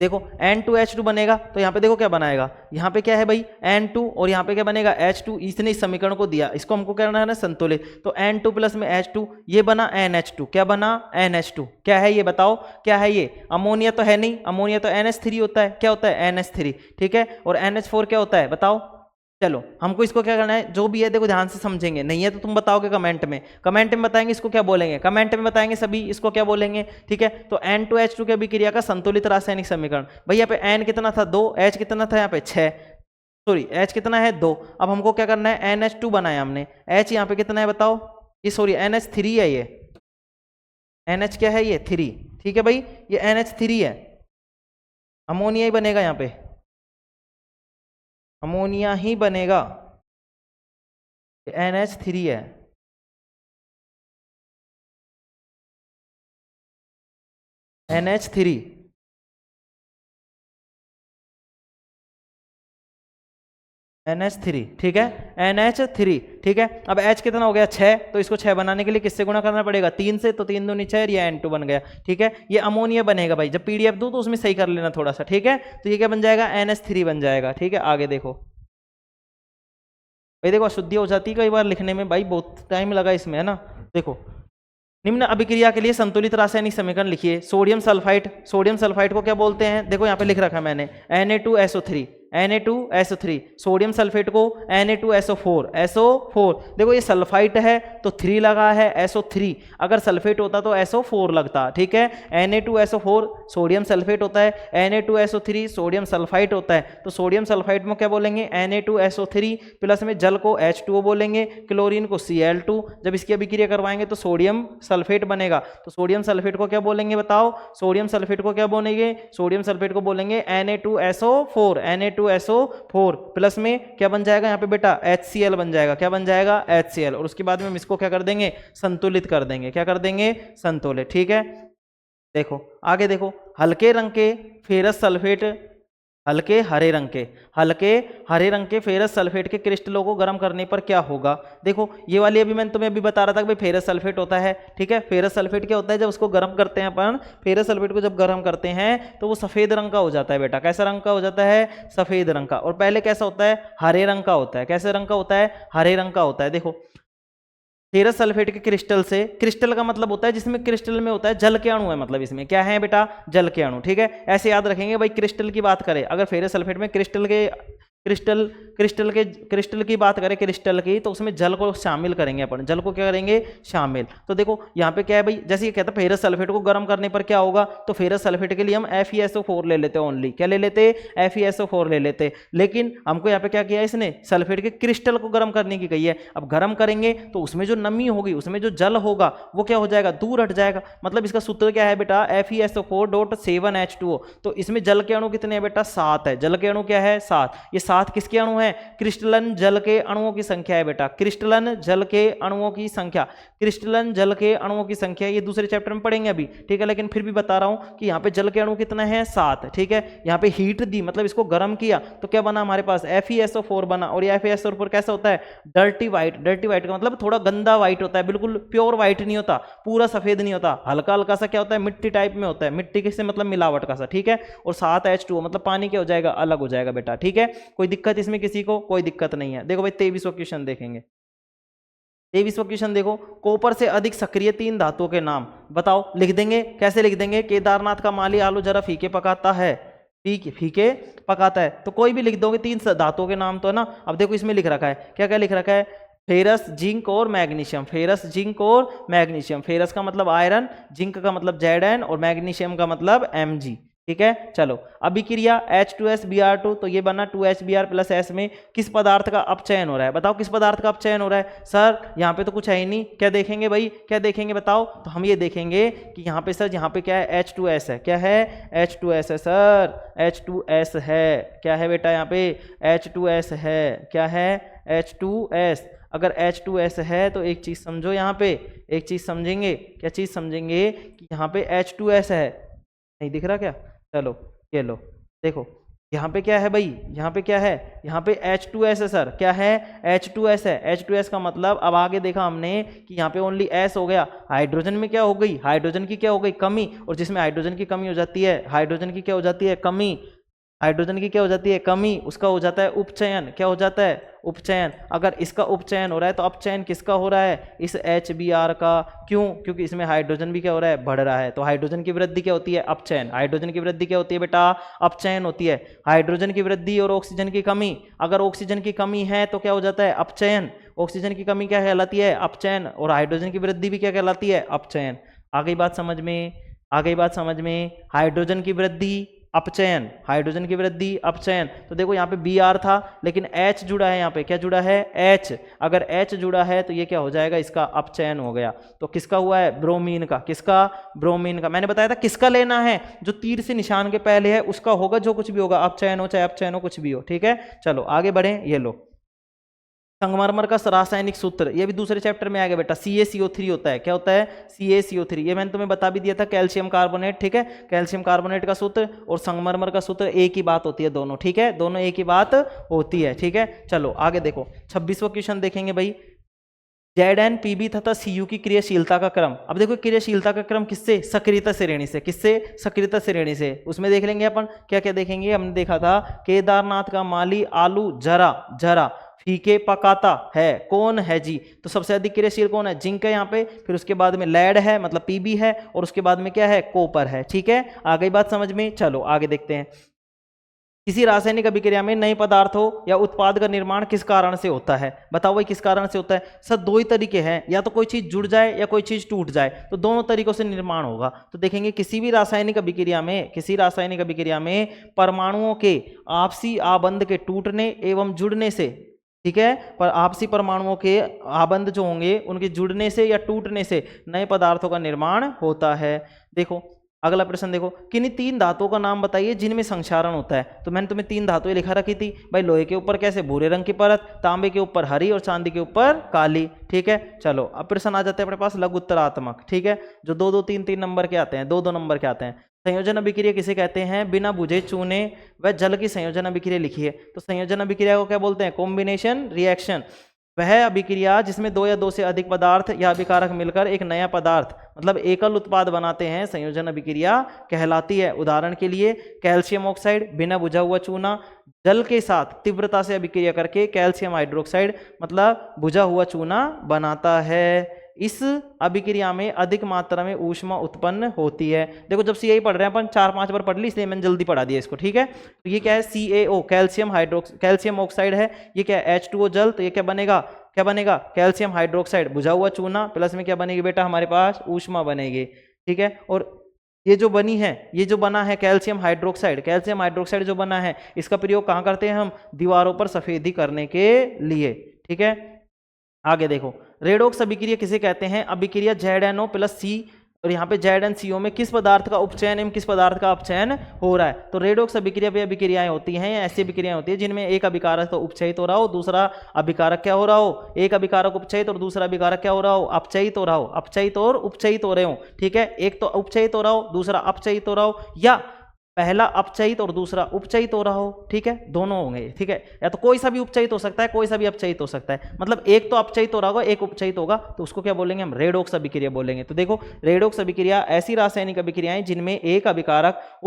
देखो N2H2 बनेगा, तो यहाँ पे देखो क्या बनाएगा, यहाँ पे क्या है भाई N2 और यहाँ पे क्या बनेगा H2। इसने इस समीकरण को दिया, इसको हमको करना है ना संतुलित। तो N2 प्लस में H2, ये बना NH2, क्या बना NH2, क्या है ये बताओ, क्या है ये, अमोनिया तो है नहीं, अमोनिया तो NH3 होता है, क्या होता है NH3, ठीक है। और NH4 क्या होता है बताओ। चलो हमको इसको क्या करना है, जो भी है देखो ध्यान से समझेंगे, नहीं है तो तुम बताओगे कमेंट में बताएंगे इसको क्या बोलेंगे, कमेंट में बताएंगे सभी इसको क्या बोलेंगे, ठीक है। तो N2H2 की अभिक्रिया का संतुलित रासायनिक समीकरण, भाई यहाँ पे N कितना था 2, H कितना था यहाँ पे 6, सॉरी H कितना है 2। अब हमको क्या करना है, NH2 बनाया हमने, H यहाँ पे कितना है बताओ, ये सॉरी NH3 है, ये NH क्या है, ये 3, ठीक है भाई, ये NH3 है, अमोनिया ही बनेगा यहाँ पे, अमोनिया ही बनेगा, NH3 है, NH3, NH3, ठीक है, NH3, ठीक है। अब H कितना हो गया 6, तो इसको 6 बनाने के लिए किससे गुणा करना पड़ेगा, 3 से, तो 3 दूनी 6, ये N2 बन गया, ठीक है। ये अमोनिया बनेगा भाई, जब PDF दूं तो उसमें सही कर लेना थोड़ा सा, ठीक है। तो ये क्या बन जाएगा, NH3 बन जाएगा, ठीक है। आगे देखो भाई, देखो अशुद्धि हो जाती है कई बार लिखने में भाई, बहुत टाइम लगा इसमें, है ना। देखो निम्न अभिक्रिया के लिए संतुलित रासायनिक समीकरण लिखिए। सोडियम सल्फाइड को क्या बोलते हैं, देखो यहाँ पे लिख रखा है मैंने, Na2SO3, Na2SO3। सोडियम सल्फेट को Na2SO4, देखो ये सल्फाइट है तो 3 लगा है, SO3, अगर सल्फेट होता तो SO4 लगता, ठीक है। Na2SO4 सोडियम सल्फेट होता है, Na2SO3 सोडियम सल्फाइट होता है। तो सोडियम सल्फाइट में क्या बोलेंगे, Na2SO3 प्लस में जल को H2O बोलेंगे, क्लोरीन को Cl2। जब इसकी अभिक्रिया करवाएंगे तो सोडियम सल्फेट बनेगा, तो सोडियम सल्फेट को क्या बोलेंगे बताओ, सोडियम सल्फेट को क्या बोलेंगे, सोडियम सल्फेट को बोलेंगे Na2SO4 प्लस में क्या बन जाएगा यहाँ पे बेटा, HCl बन जाएगा, क्या बन जाएगा, HCl। और उसके बाद में हम इसको क्या कर देंगे, संतुलित कर देंगे, क्या कर देंगे, संतुलित, ठीक है। देखो आगे देखो, हल्के रंग के फेरस सल्फेट हल्के हरे रंग के, हल्के हरे रंग के फेरस सल्फेट के क्रिस्टलों को गर्म करने पर क्या होगा। देखो ये वाली अभी मैंने तुम्हें अभी बता रहा था कि भाई फेरस सल्फेट होता है, ठीक है। फेरस सल्फेट क्या होता है, जब उसको गर्म करते हैं अपन, फेरस सल्फेट को जब गर्म करते हैं तो वो सफेद रंग का हो जाता है बेटा। कैसा रंग का हो जाता है, सफेद रंग का। और पहले कैसा होता है, हरे रंग का होता है। कैसे रंग का होता है, हरे रंग का होता है। देखो फेरस सल्फेट के क्रिस्टल से, क्रिस्टल का मतलब होता है जिसमें क्रिस्टल में होता है जल के अणु है, मतलब इसमें क्या है बेटा, जल के अणु, ठीक है। ऐसे याद रखेंगे भाई, क्रिस्टल की बात करें अगर फेरस सल्फेट में क्रिस्टल की बात करें, क्रिस्टल की, तो उसमें जल को शामिल करेंगे अपन। जल को क्या करेंगे, शामिल। तो देखो यहाँ पे क्या है भाई, जैसे ये कहता है फेरस सल्फेट को गर्म करने पर क्या होगा, तो फेरस सल्फेट के लिए हम FeSO4 ले लेते, ओनली क्या ले लेते, FeSO4 ले लेते। लेकिन हमको यहाँ पे क्या किया इसने, सल्फेट के क्रिस्टल को गर्म करने की कही है। अब गर्म करेंगे तो उसमें जो नमी होगी, उसमें जो जल होगा वो क्या हो जाएगा, दूर हट जाएगा। मतलब इसका सूत्र क्या है बेटा, FeSO4.7H2O। तो इसमें जल के अणु कितने हैं बेटा, 7 है। जल के अणु क्या है, 7। ये 7 किसके अणु हैं, क्रिस्टलन जल के अणुओं की संख्या है बेटा। क्रिस्टलन जल के अणुओं की संख्या, क्रिस्टलन जल के अणुओं की संख्या, ये दूसरे चैप्टर में पढ़ेंगे अभी, ठीक है। लेकिन फिर भी बता रहा हूं कि यहाँ पे जल के अणु कितना है, 7, ठीक है। यहाँ पे हीट दी, मतलब इसको गर्म किया तो क्या बना हमारे पास, FeSO4 बना। और ये FeSO4 कैसा होता है, डर्टी व्हाइट। डर्टी व्हाइट का मतलब थोड़ा गंदा व्हाइट होता है, बिल्कुल प्योर व्हाइट नहीं होता, पूरा सफेद नहीं होता, हल्का हल्का सा क्या होता है, मिट्टी टाइप में होता है। मिट्टी किससे मतलब मिलावट का सा, ठीक है। और 7H2O मतलब पानी क्या हो जाएगा, अलग हो जाएगा बेटा, ठीक है। कोई दिक्कत इसमें किसी को, कोई दिक्कत नहीं है। देखो भाई 23वां क्वेश्चन देखेंगे। 23वां क्वेश्चन देखो, कॉपर से अधिक सक्रिय 3 धातुओं के नाम बताओ। लिख देंगे, कैसे लिख देंगे, केदारनाथ का माली आलू जरा फीके पकाता है, फीके पकाता है, तो कोई भी लिख दोगे 3 धातुओं के नाम तो है ना। अब देखो इसमें लिख रखा है, क्या क्या लिख रखा है, फेरस, जिंक और मैग्नीशियम। फेरस, जिंक और मैग्नीशियम। फेरस का मतलब आयरन, जिंक का मतलब Zn और मैग्नीशियम का मतलब Mg, ठीक है। चलो अभिक्रिया H2SBr2, तो ये बना 2HBr प्लस S में किस पदार्थ का अपचयन हो रहा है, बताओ किस पदार्थ का अपचयन हो रहा है। सर यहाँ पे तो कुछ है ही नहीं, क्या देखेंगे भाई, क्या देखेंगे बताओ। तो हम ये देखेंगे कि यहाँ पे सर, यहाँ पे क्या है, H2S है। क्या है, H2S है सर, H2S है। क्या है बेटा, यहाँ पे H2S है। क्या है, H2S। अगर H2S है तो एक चीज समझो, यहाँ पे एक चीज समझेंगे, क्या चीज समझेंगे, कि यहाँ पे H2S है। नहीं दिख रहा क्या, चलो ये लो, देखो यहाँ पे क्या है भाई, यहाँ पे क्या है, यहाँ पे H2S है सर। क्या है, H2S है। H2S का मतलब अब आगे देखा हमने कि यहाँ पे ओनली S हो गया। हाइड्रोजन में क्या हो गई, हाइड्रोजन की क्या हो गई, कमी। और जिसमें हाइड्रोजन की कमी हो जाती है, हाइड्रोजन की क्या हो जाती है, कमी। हाइड्रोजन की क्या हो जाती है, कमी, उसका हो जाता है उपचयन। क्या हो जाता है, उपचयन। अगर इसका उपचयन हो रहा है तो अपचयन किसका हो रहा है, इस HBr का। क्यों, क्योंकि इसमें हाइड्रोजन भी क्या हो रहा है, बढ़ रहा है। तो हाइड्रोजन की वृद्धि क्या होती है, अपचयन। हाइड्रोजन की वृद्धि क्या होती है बेटा, अपचयन होती है। हाइड्रोजन की वृद्धि और ऑक्सीजन की कमी, अगर ऑक्सीजन की कमी है तो क्या हो जाता है, अपचयन। ऑक्सीजन की कमी क्या कहलाती है, अपचयन। और हाइड्रोजन की वृद्धि भी क्या कहलाती है, अपचयन। आ गई बात समझ में, आ गई बात समझ में। हाइड्रोजन की वृद्धि, अपचयन, हाइड्रोजन की वृद्धि, अपचयन। तो देखो यहाँ पे Br था लेकिन H जुड़ा है, यहाँ पे क्या जुड़ा है, H। अगर H जुड़ा है तो ये क्या हो जाएगा, इसका अपचयन हो गया। तो किसका हुआ है, ब्रोमीन का। किसका, ब्रोमीन का। मैंने बताया था किसका लेना है, जो तीर से निशान के पहले है उसका होगा, जो कुछ भी होगा, अपचयन हो चाहे अपचयन हो, कुछ भी हो, ठीक है। चलो आगे बढ़े, ये लो संगमरमर का रासायनिक सूत्र, ये भी दूसरे चैप्टर में आएगा बेटा। CaCO3 होता है। क्या होता है, CaCO3। ये मैंने तुम्हें बता भी दिया था, कैल्शियम कार्बोनेट, ठीक है। कैल्शियम कार्बोनेट का सूत्र और संगमरमर का सूत्र एक ही बात होती है, दोनों, ठीक है, दोनों एक ही बात होती है, ठीक है। चलो आगे देखो 26वां क्वेश्चन देखेंगे भाई। Zn, Pb तथा Cu की क्रियाशीलता का क्रम। अब देखो क्रियाशीलता का क्रम किससे, सक्रियता श्रेणी से। किससे, सक्रियता श्रेणी से। उसमें देख लेंगे अपन क्या क्या देखेंगे। हमने देखा था केदारनाथ का माली आलू जरा फीके पकाता है, कौन है जी, तो सबसे अधिक क्रियाशील कौन है, जिंक है यहाँ पे। फिर उसके बाद में लेड है, मतलब Pb है। और उसके बाद में क्या है, कॉपर है, ठीक है। आ गई बात समझ में। चलो आगे देखते हैं। किसी रासायनिक अभिक्रिया में नए पदार्थों या उत्पाद का निर्माण किस कारण से होता है, बताओ भाई किस कारण से होता है। सर दो ही तरीके हैं, या तो कोई चीज जुड़ जाए या कोई चीज टूट जाए, तो दोनों तरीकों से निर्माण होगा। तो देखेंगे किसी भी रासायनिक अभिक्रिया में, किसी रासायनिक अभिक्रिया में परमाणुओं के आपसी आबंध के टूटने एवं जुड़ने से, ठीक है, पर आपसी परमाणुओं के आबंध जो होंगे उनके जुड़ने से या टूटने से नए पदार्थों का निर्माण होता है। देखो अगला प्रश्न देखो, किन्हीं 3 धातुओं का नाम बताइए जिनमें संक्षारण होता है। तो मैंने तुम्हें 3 धातुएं लिखा रखी थी भाई। लोहे के ऊपर कैसे, भूरे रंग की परत, तांबे के ऊपर हरी और चांदी के ऊपर काली, ठीक है। चलो अब प्रश्न आ जाते हैं अपने पास लघु उत्तरात्मक, ठीक है, जो 2-2, 3-3 नंबर के आते हैं, 2-2 नंबर के आते हैं। संयोजन अभिक्रिया किसे कहते हैं? बिना बुझे चूने व जल की संयोजन अभिक्रिया लिखी है। तो संयोजन अभिक्रिया को क्या बोलते हैं? Combination reaction. वह अभिक्रिया जिसमें दो या दो से अधिक पदार्थ या अभिकारक मिलकर एक नया पदार्थ मतलब एकल उत्पाद बनाते हैं, संयोजन अभिक्रिया कहलाती है। उदाहरण के लिए कैल्शियम ऑक्साइड बिना बुझा हुआ चूना जल के साथ तीव्रता से अभिक्रिया करके कैल्शियम हाइड्रोक्साइड मतलब बुझा हुआ चूना बनाता है। इस अभिक्रिया में अधिक मात्रा में ऊष्मा उत्पन्न होती है। देखो जब CA पढ़ रहे हैं अपन 4-5 बार पढ़ ली, इसलिए मैंने जल्दी पढ़ा दिया इसको, ठीक है। तो ये क्या है? CaO कैल्शियम ऑक्साइड है। ये क्या है? H2O जल। तो ये क्या बनेगा? क्या बनेगा? कैल्शियम हाइड्रोक्साइड बुझा हुआ चूना प्लस में क्या बनेगी बेटा? हमारे पास ऊष्मा बनेगी, ठीक है। और ये जो बनी है, ये जो बना है कैल्शियम हाइड्रोक्साइड जो बना है, इसका प्रयोग कहाँ करते हैं हम? दीवारों पर सफेदी करने के लिए, ठीक है। आगे देखो, रेडॉक्स अभिक्रिया किसे कहते हैं? अभिक्रिया ZnO प्लस C और यहाँ पे ZnCO में किस पदार्थ का उपचयन एवं किस पदार्थ का अपचयन हो रहा है? तो रेडॉक्स अभिक्रिया वे अभिक्रियाएं होती हैं या ऐसी अभिक्रियाएं होती है जिनमें एक अभिकारक तो उपचयित हो रहा हो, दूसरा अभिकारक क्या हो रहा हो? एक अभिकारक उपचयित और दूसरा अभिकारक क्या हो रहा हो? अपचयित हो रहा हो। अपचयित और उपचयित हो रहे हो, ठीक है। एक तो उपचयित हो रहा हो, दूसरा अपचयित हो रहा हो, या पहला अपचयित और दूसरा उपचयित हो रहा हो, ठीक है। दोनों होंगे, ठीक है। या तो कोई सा भी उपचयित हो सकता है, कोई सा भी अपचयित हो सकता है। मतलब एक तो अपचयित हो रहा होगा, एक उपचयित होगा, तो उसको क्या बोलेंगे हम? रेडॉक्स अभिक्रिया बोलेंगे। तो देखो, रेडॉक्स अभिक्रिया ऐसी रासायनिक अभिक्रियाएं जिनमें एक अभिकारक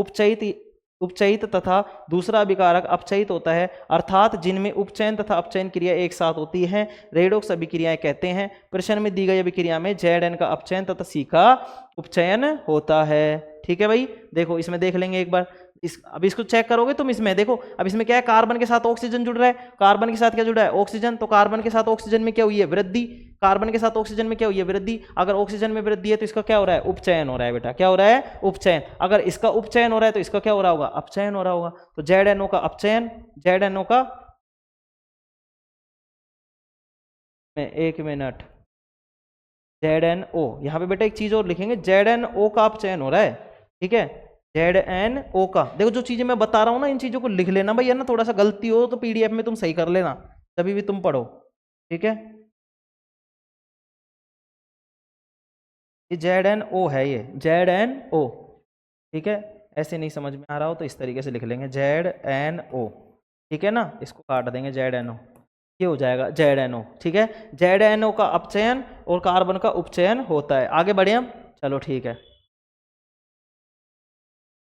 उपचयित तथा दूसरा अभिकारक अपचयित होता है, अर्थात जिनमें उपचयन तथा अपचयन क्रिया एक साथ होती है, रेडॉक्स अभिक्रियाएं कहते हैं। प्रश्न में दी गई अभिक्रिया में Zn का अपचयन तथा C का उपचयन होता है, ठीक है भाई। देखो इसमें देख लेंगे एक बार, अब इसको चेक करोगे तुम। इसमें देखो, अब इसमें क्या है? कार्बन के साथ ऑक्सीजन जुड़ रहा है। कार्बन के साथ क्या जुड़ा है? ऑक्सीजन। तो कार्बन के साथ ऑक्सीजन में क्या हुई है? वृद्धि। कार्बन के साथ ऑक्सीजन में क्या हुई है? वृद्धि। अगर ऑक्सीजन में वृद्धि है तो इसका क्या हो रहा है? उपचयन हो रहा है बेटा। क्या हो रहा है? उपचयन। अगर इसका उपचयन हो रहा है तो इसका क्या हो रहा होगा? अपचयन हो रहा होगा। तो ZnO का अपचयन, ZnO का, एक मिनट, ZnO यहाँ पे बेटा एक चीज और लिखेंगे, ZnO का अपचयन हो रहा है, ठीक है। ZnO का, देखो जो चीजें मैं बता रहा हूँ ना, इन चीजों को लिख लेना भाई, है ना। थोड़ा सा गलती हो तो PDF में तुम सही कर लेना, तभी भी तुम पढ़ो, ठीक है। ये ZnO है, ये ZnO, ठीक है। ऐसे नहीं समझ में आ रहा हो तो इस तरीके से लिख लेंगे ZnO, ठीक है ना। इसको काट देंगे ZnO, ये हो जाएगा ZnO, ठीक है। ZnO का अपचयन और कार्बन का उपचयन होता है। आगे बढ़े हम, चलो ठीक है।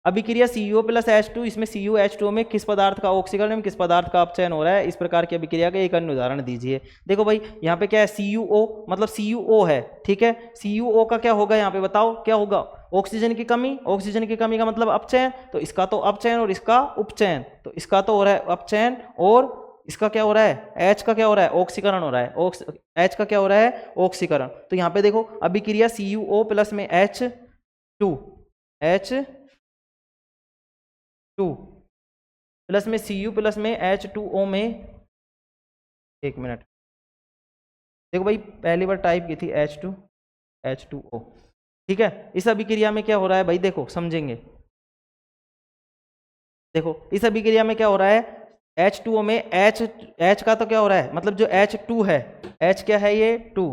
अभिक्रिया CuO प्लस H2, इसमें CuH2O में किस पदार्थ का ऑक्सीकरण एवं किस पदार्थ का अपचयन हो रहा है? इस प्रकार की अभिक्रिया का एक अन्य उदाहरण दीजिए। देखो भाई, यहाँ पे क्या है? CuO मतलब CuO है, ठीक है। CuO का क्या होगा यहाँ पे? बताओ क्या होगा? ऑक्सीजन की कमी। ऑक्सीजन की कमी का मतलब अपचयन, तो इसका तो अपचयन और इसका उपचयन, तो इसका तो हो रहा है अपचयन और इसका क्या हो रहा है? H का क्या हो रहा है? ऑक्सीकरण हो रहा है। H का क्या हो रहा है? ऑक्सीकरण। तो यहाँ पे देखो, अभिक्रिया CuO प्लस में H2 प्लस में Cu प्लस में H2O में, एक मिनट, देखो भाई पहली बार टाइप की थी H2O, ठीक है। इस अभिक्रिया में क्या हो रहा है भाई? देखो समझेंगे। देखो इस अभिक्रिया में क्या हो रहा है? H2O में H का तो क्या हो रहा है? मतलब जो H2 है, H क्या है? ये 2,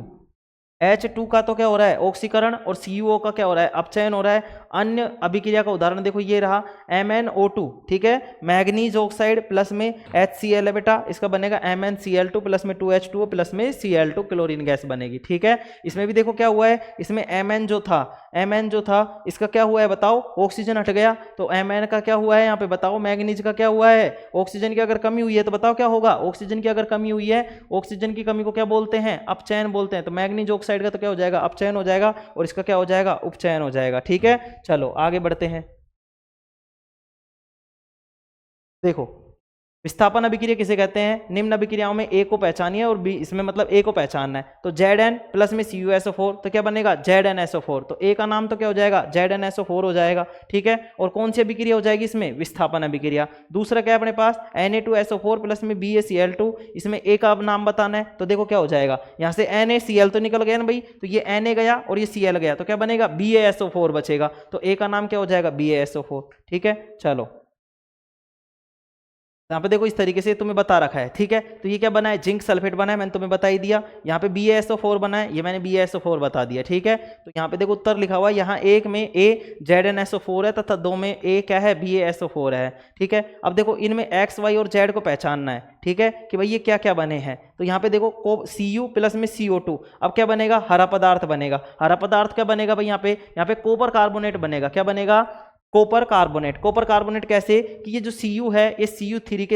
H2 का तो क्या हो रहा है? ऑक्सीकरण, और CuO का क्या हो रहा है? अपचयन हो रहा है। अन्य अभिक्रिया का उदाहरण देखो, ये रहा MnO2, ठीक है। मैग्नीज ऑक्साइड प्लस में HCl है बेटा, इसका बनेगा MnCl2 प्लस में 2H2O प्लस में Cl2, क्लोरीन गैस बनेगी, ठीक है। इसमें भी देखो क्या हुआ है, इसमें Mn जो था इसका क्या हुआ है? बताओ, ऑक्सीजन हट गया, तो Mn का क्या हुआ है यहाँ पे? बताओ। मैग्नीज का क्या हुआ है? ऑक्सीजन की अगर कमी हुई है तो बताओ क्या होगा? ऑक्सीजन की अगर कमी हुई है, ऑक्सीजन की कमी को क्या बोलते हैं? अपचयन बोलते हैं। तो मैग्नीज ऑक्साइड का तो क्या हो जाएगा? अपचयन हो जाएगा, और इसका क्या हो जाएगा? उपचयन हो जाएगा, ठीक है। चलो आगे बढ़ते हैं। देखो, विस्थापन अभिक्रिया किसे कहते हैं? निम्न अभिक्रियाओं में A को पहचानिए और B, इसमें मतलब A को पहचानना है। तो Zn प्लस में CuSO4, तो क्या बनेगा? ZnSO4। तो A का नाम तो क्या हो जाएगा? ZnSO4 हो जाएगा, ठीक है। और कौन सी अभिक्रिया हो जाएगी इसमें? विस्थापन अभिक्रिया। दूसरा क्या है अपने पास? Na2SO4 प्लस में BaCl2, इसमें A का अब नाम बताना है, तो देखो क्या हो जाएगा? यहाँ से NaCl तो निकल गया ना भाई, तो ये Na गया और ये Cl गया, तो क्या बनेगा? BaSO4 बचेगा। तो A का नाम क्या हो जाएगा? BaSO4, ठीक है। चलो यहाँ पे देखो इस तरीके से तुम्हें बता रखा है, ठीक है। तो ये क्या बना है, जिंक सल्फेट बना है, मैंने तुम्हें बता ही दिया। यहाँ पे BaSO4 बना है, ये मैंने BaSO4 बता दिया, ठीक है। तो यहाँ पे देखो उत्तर लिखा हुआ है, यहाँ एक में ZnSO4 है तथा दो में A क्या है, BaSO4 है, ठीक है। अब देखो इनमें X, Y और Z को पहचानना है, ठीक है, कि भाई ये क्या क्या बने हैं। तो यहाँ पे देखो Cu प्लस में CO2, अब क्या बनेगा, हरा पदार्थ बनेगा। हरा पदार्थ क्या बनेगा भाई, यहाँ पे कॉपर कार्बोनेट बनेगा। क्या बनेगा, कॉपर कार्बोनेट। कॉपर कार्बोनेट कैसे कि ये जो Cu है ये Cu3 के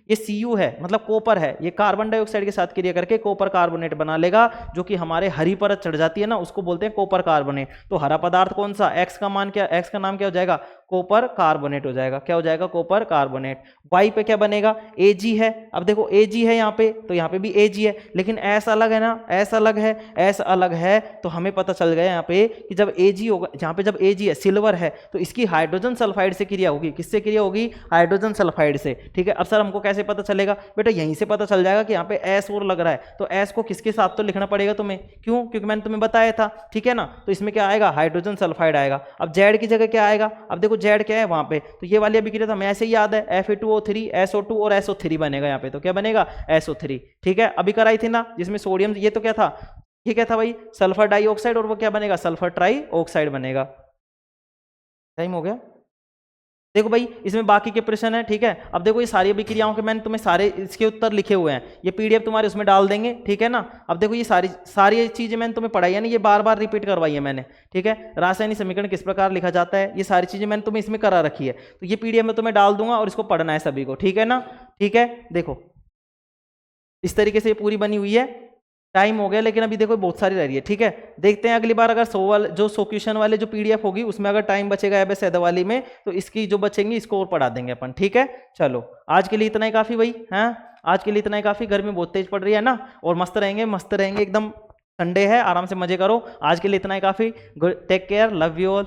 ये Cu है मतलब कॉपर है, ये कार्बन डाइऑक्साइड के साथ क्रिया करके कॉपर कार्बोनेट बना लेगा, जो कि हमारे हरी परत चढ़ जाती है ना, उसको बोलते हैं कॉपर कार्बोनेट। तो हरा पदार्थ कौन सा, X का मान क्या, X का नाम क्या हो जाएगा, कॉपर कार्बोनेट हो जाएगा। क्या हो जाएगा, कॉपर कार्बोनेट। Y पे क्या बनेगा, Ag है। अब देखो Ag है यहाँ पे, तो यहाँ पे भी Ag है, लेकिन S अलग है ना, S अलग है, S अलग है। तो हमें पता चल गया यहाँ पे कि जब Ag होगा, जहाँ पे जब Ag है, सिल्वर है, तो इसकी हाइड्रोजन सल्फाइड से क्रिया होगी। किससे क्रिया होगी, हाइड्रोजन सल्फाइड से, ठीक है। अब सर हमको कैसे पता चलेगा, बेटा यहीं से पता चल जाएगा कि यहाँ पे S और लग रहा है, तो S को किसके साथ तो लिखना पड़ेगा तुम्हें, क्यों, क्योंकि मैंने तुम्हें बताया था, ठीक है ना। तो इसमें क्या आएगा, हाइड्रोजन सल्फाइड आएगा। अब Z की जगह क्या आएगा, अब देखो Z क्या है वहां पे, तो ये वाली अभिक्रिया तो हमें ऐसे ही याद है, Fa2O3 SO2 और SO3 बनेगा यहाँ पे। तो क्या बनेगा, SO3, ठीक है। अभी कराई थी ना जिसमें सोडियम, ये तो क्या था, ठीक है था भाई, सल्फर डाइऑक्साइड, और वो क्या बनेगा, सल्फर ट्राई ऑक्साइड बनेगा। टाइम हो गया। देखो भाई इसमें बाकी के प्रश्न है, ठीक है। अब देखो ये सारी अभिक्रियाओं के मैंने तुम्हें सारे इसके उत्तर लिखे हुए हैं, ये PDF तुम्हारे उसमें डाल देंगे, ठीक है ना। अब देखो ये सारी चीजें मैंने तुम्हें पढ़ाई है ना, ये बार बार रिपीट करवाई है मैंने, ठीक है। रासायनिक समीकरण किस प्रकार लिखा जाता है, ये सारी चीजें मैंने तुम्हें इसमें करा रखी है। तो ये PDF में तुम्हें डाल दूंगा और इसको पढ़ना है सभी को, ठीक है ना, ठीक है। देखो इस तरीके से ये पूरी बनी हुई है। टाइम हो गया लेकिन अभी देखो बहुत सारी रह रही है, ठीक है। देखते हैं अगली बार अगर 100 वाले जो 100 क्वेश्चन वाले जो PDF होगी उसमें अगर टाइम बचेगा या सैदा वाली में, तो इसकी जो बचेंगी इसको और पढ़ा देंगे अपन, ठीक है। चलो आज के लिए इतना ही काफी भाई, हाँ आज के लिए इतना ही काफी। गर्मी बहुत तेज पड़ रही है ना, और मस्त रहेंगे एकदम। संडे है, आराम से मजे करो। आज के लिए इतना ही काफी। Good, take care, love you all.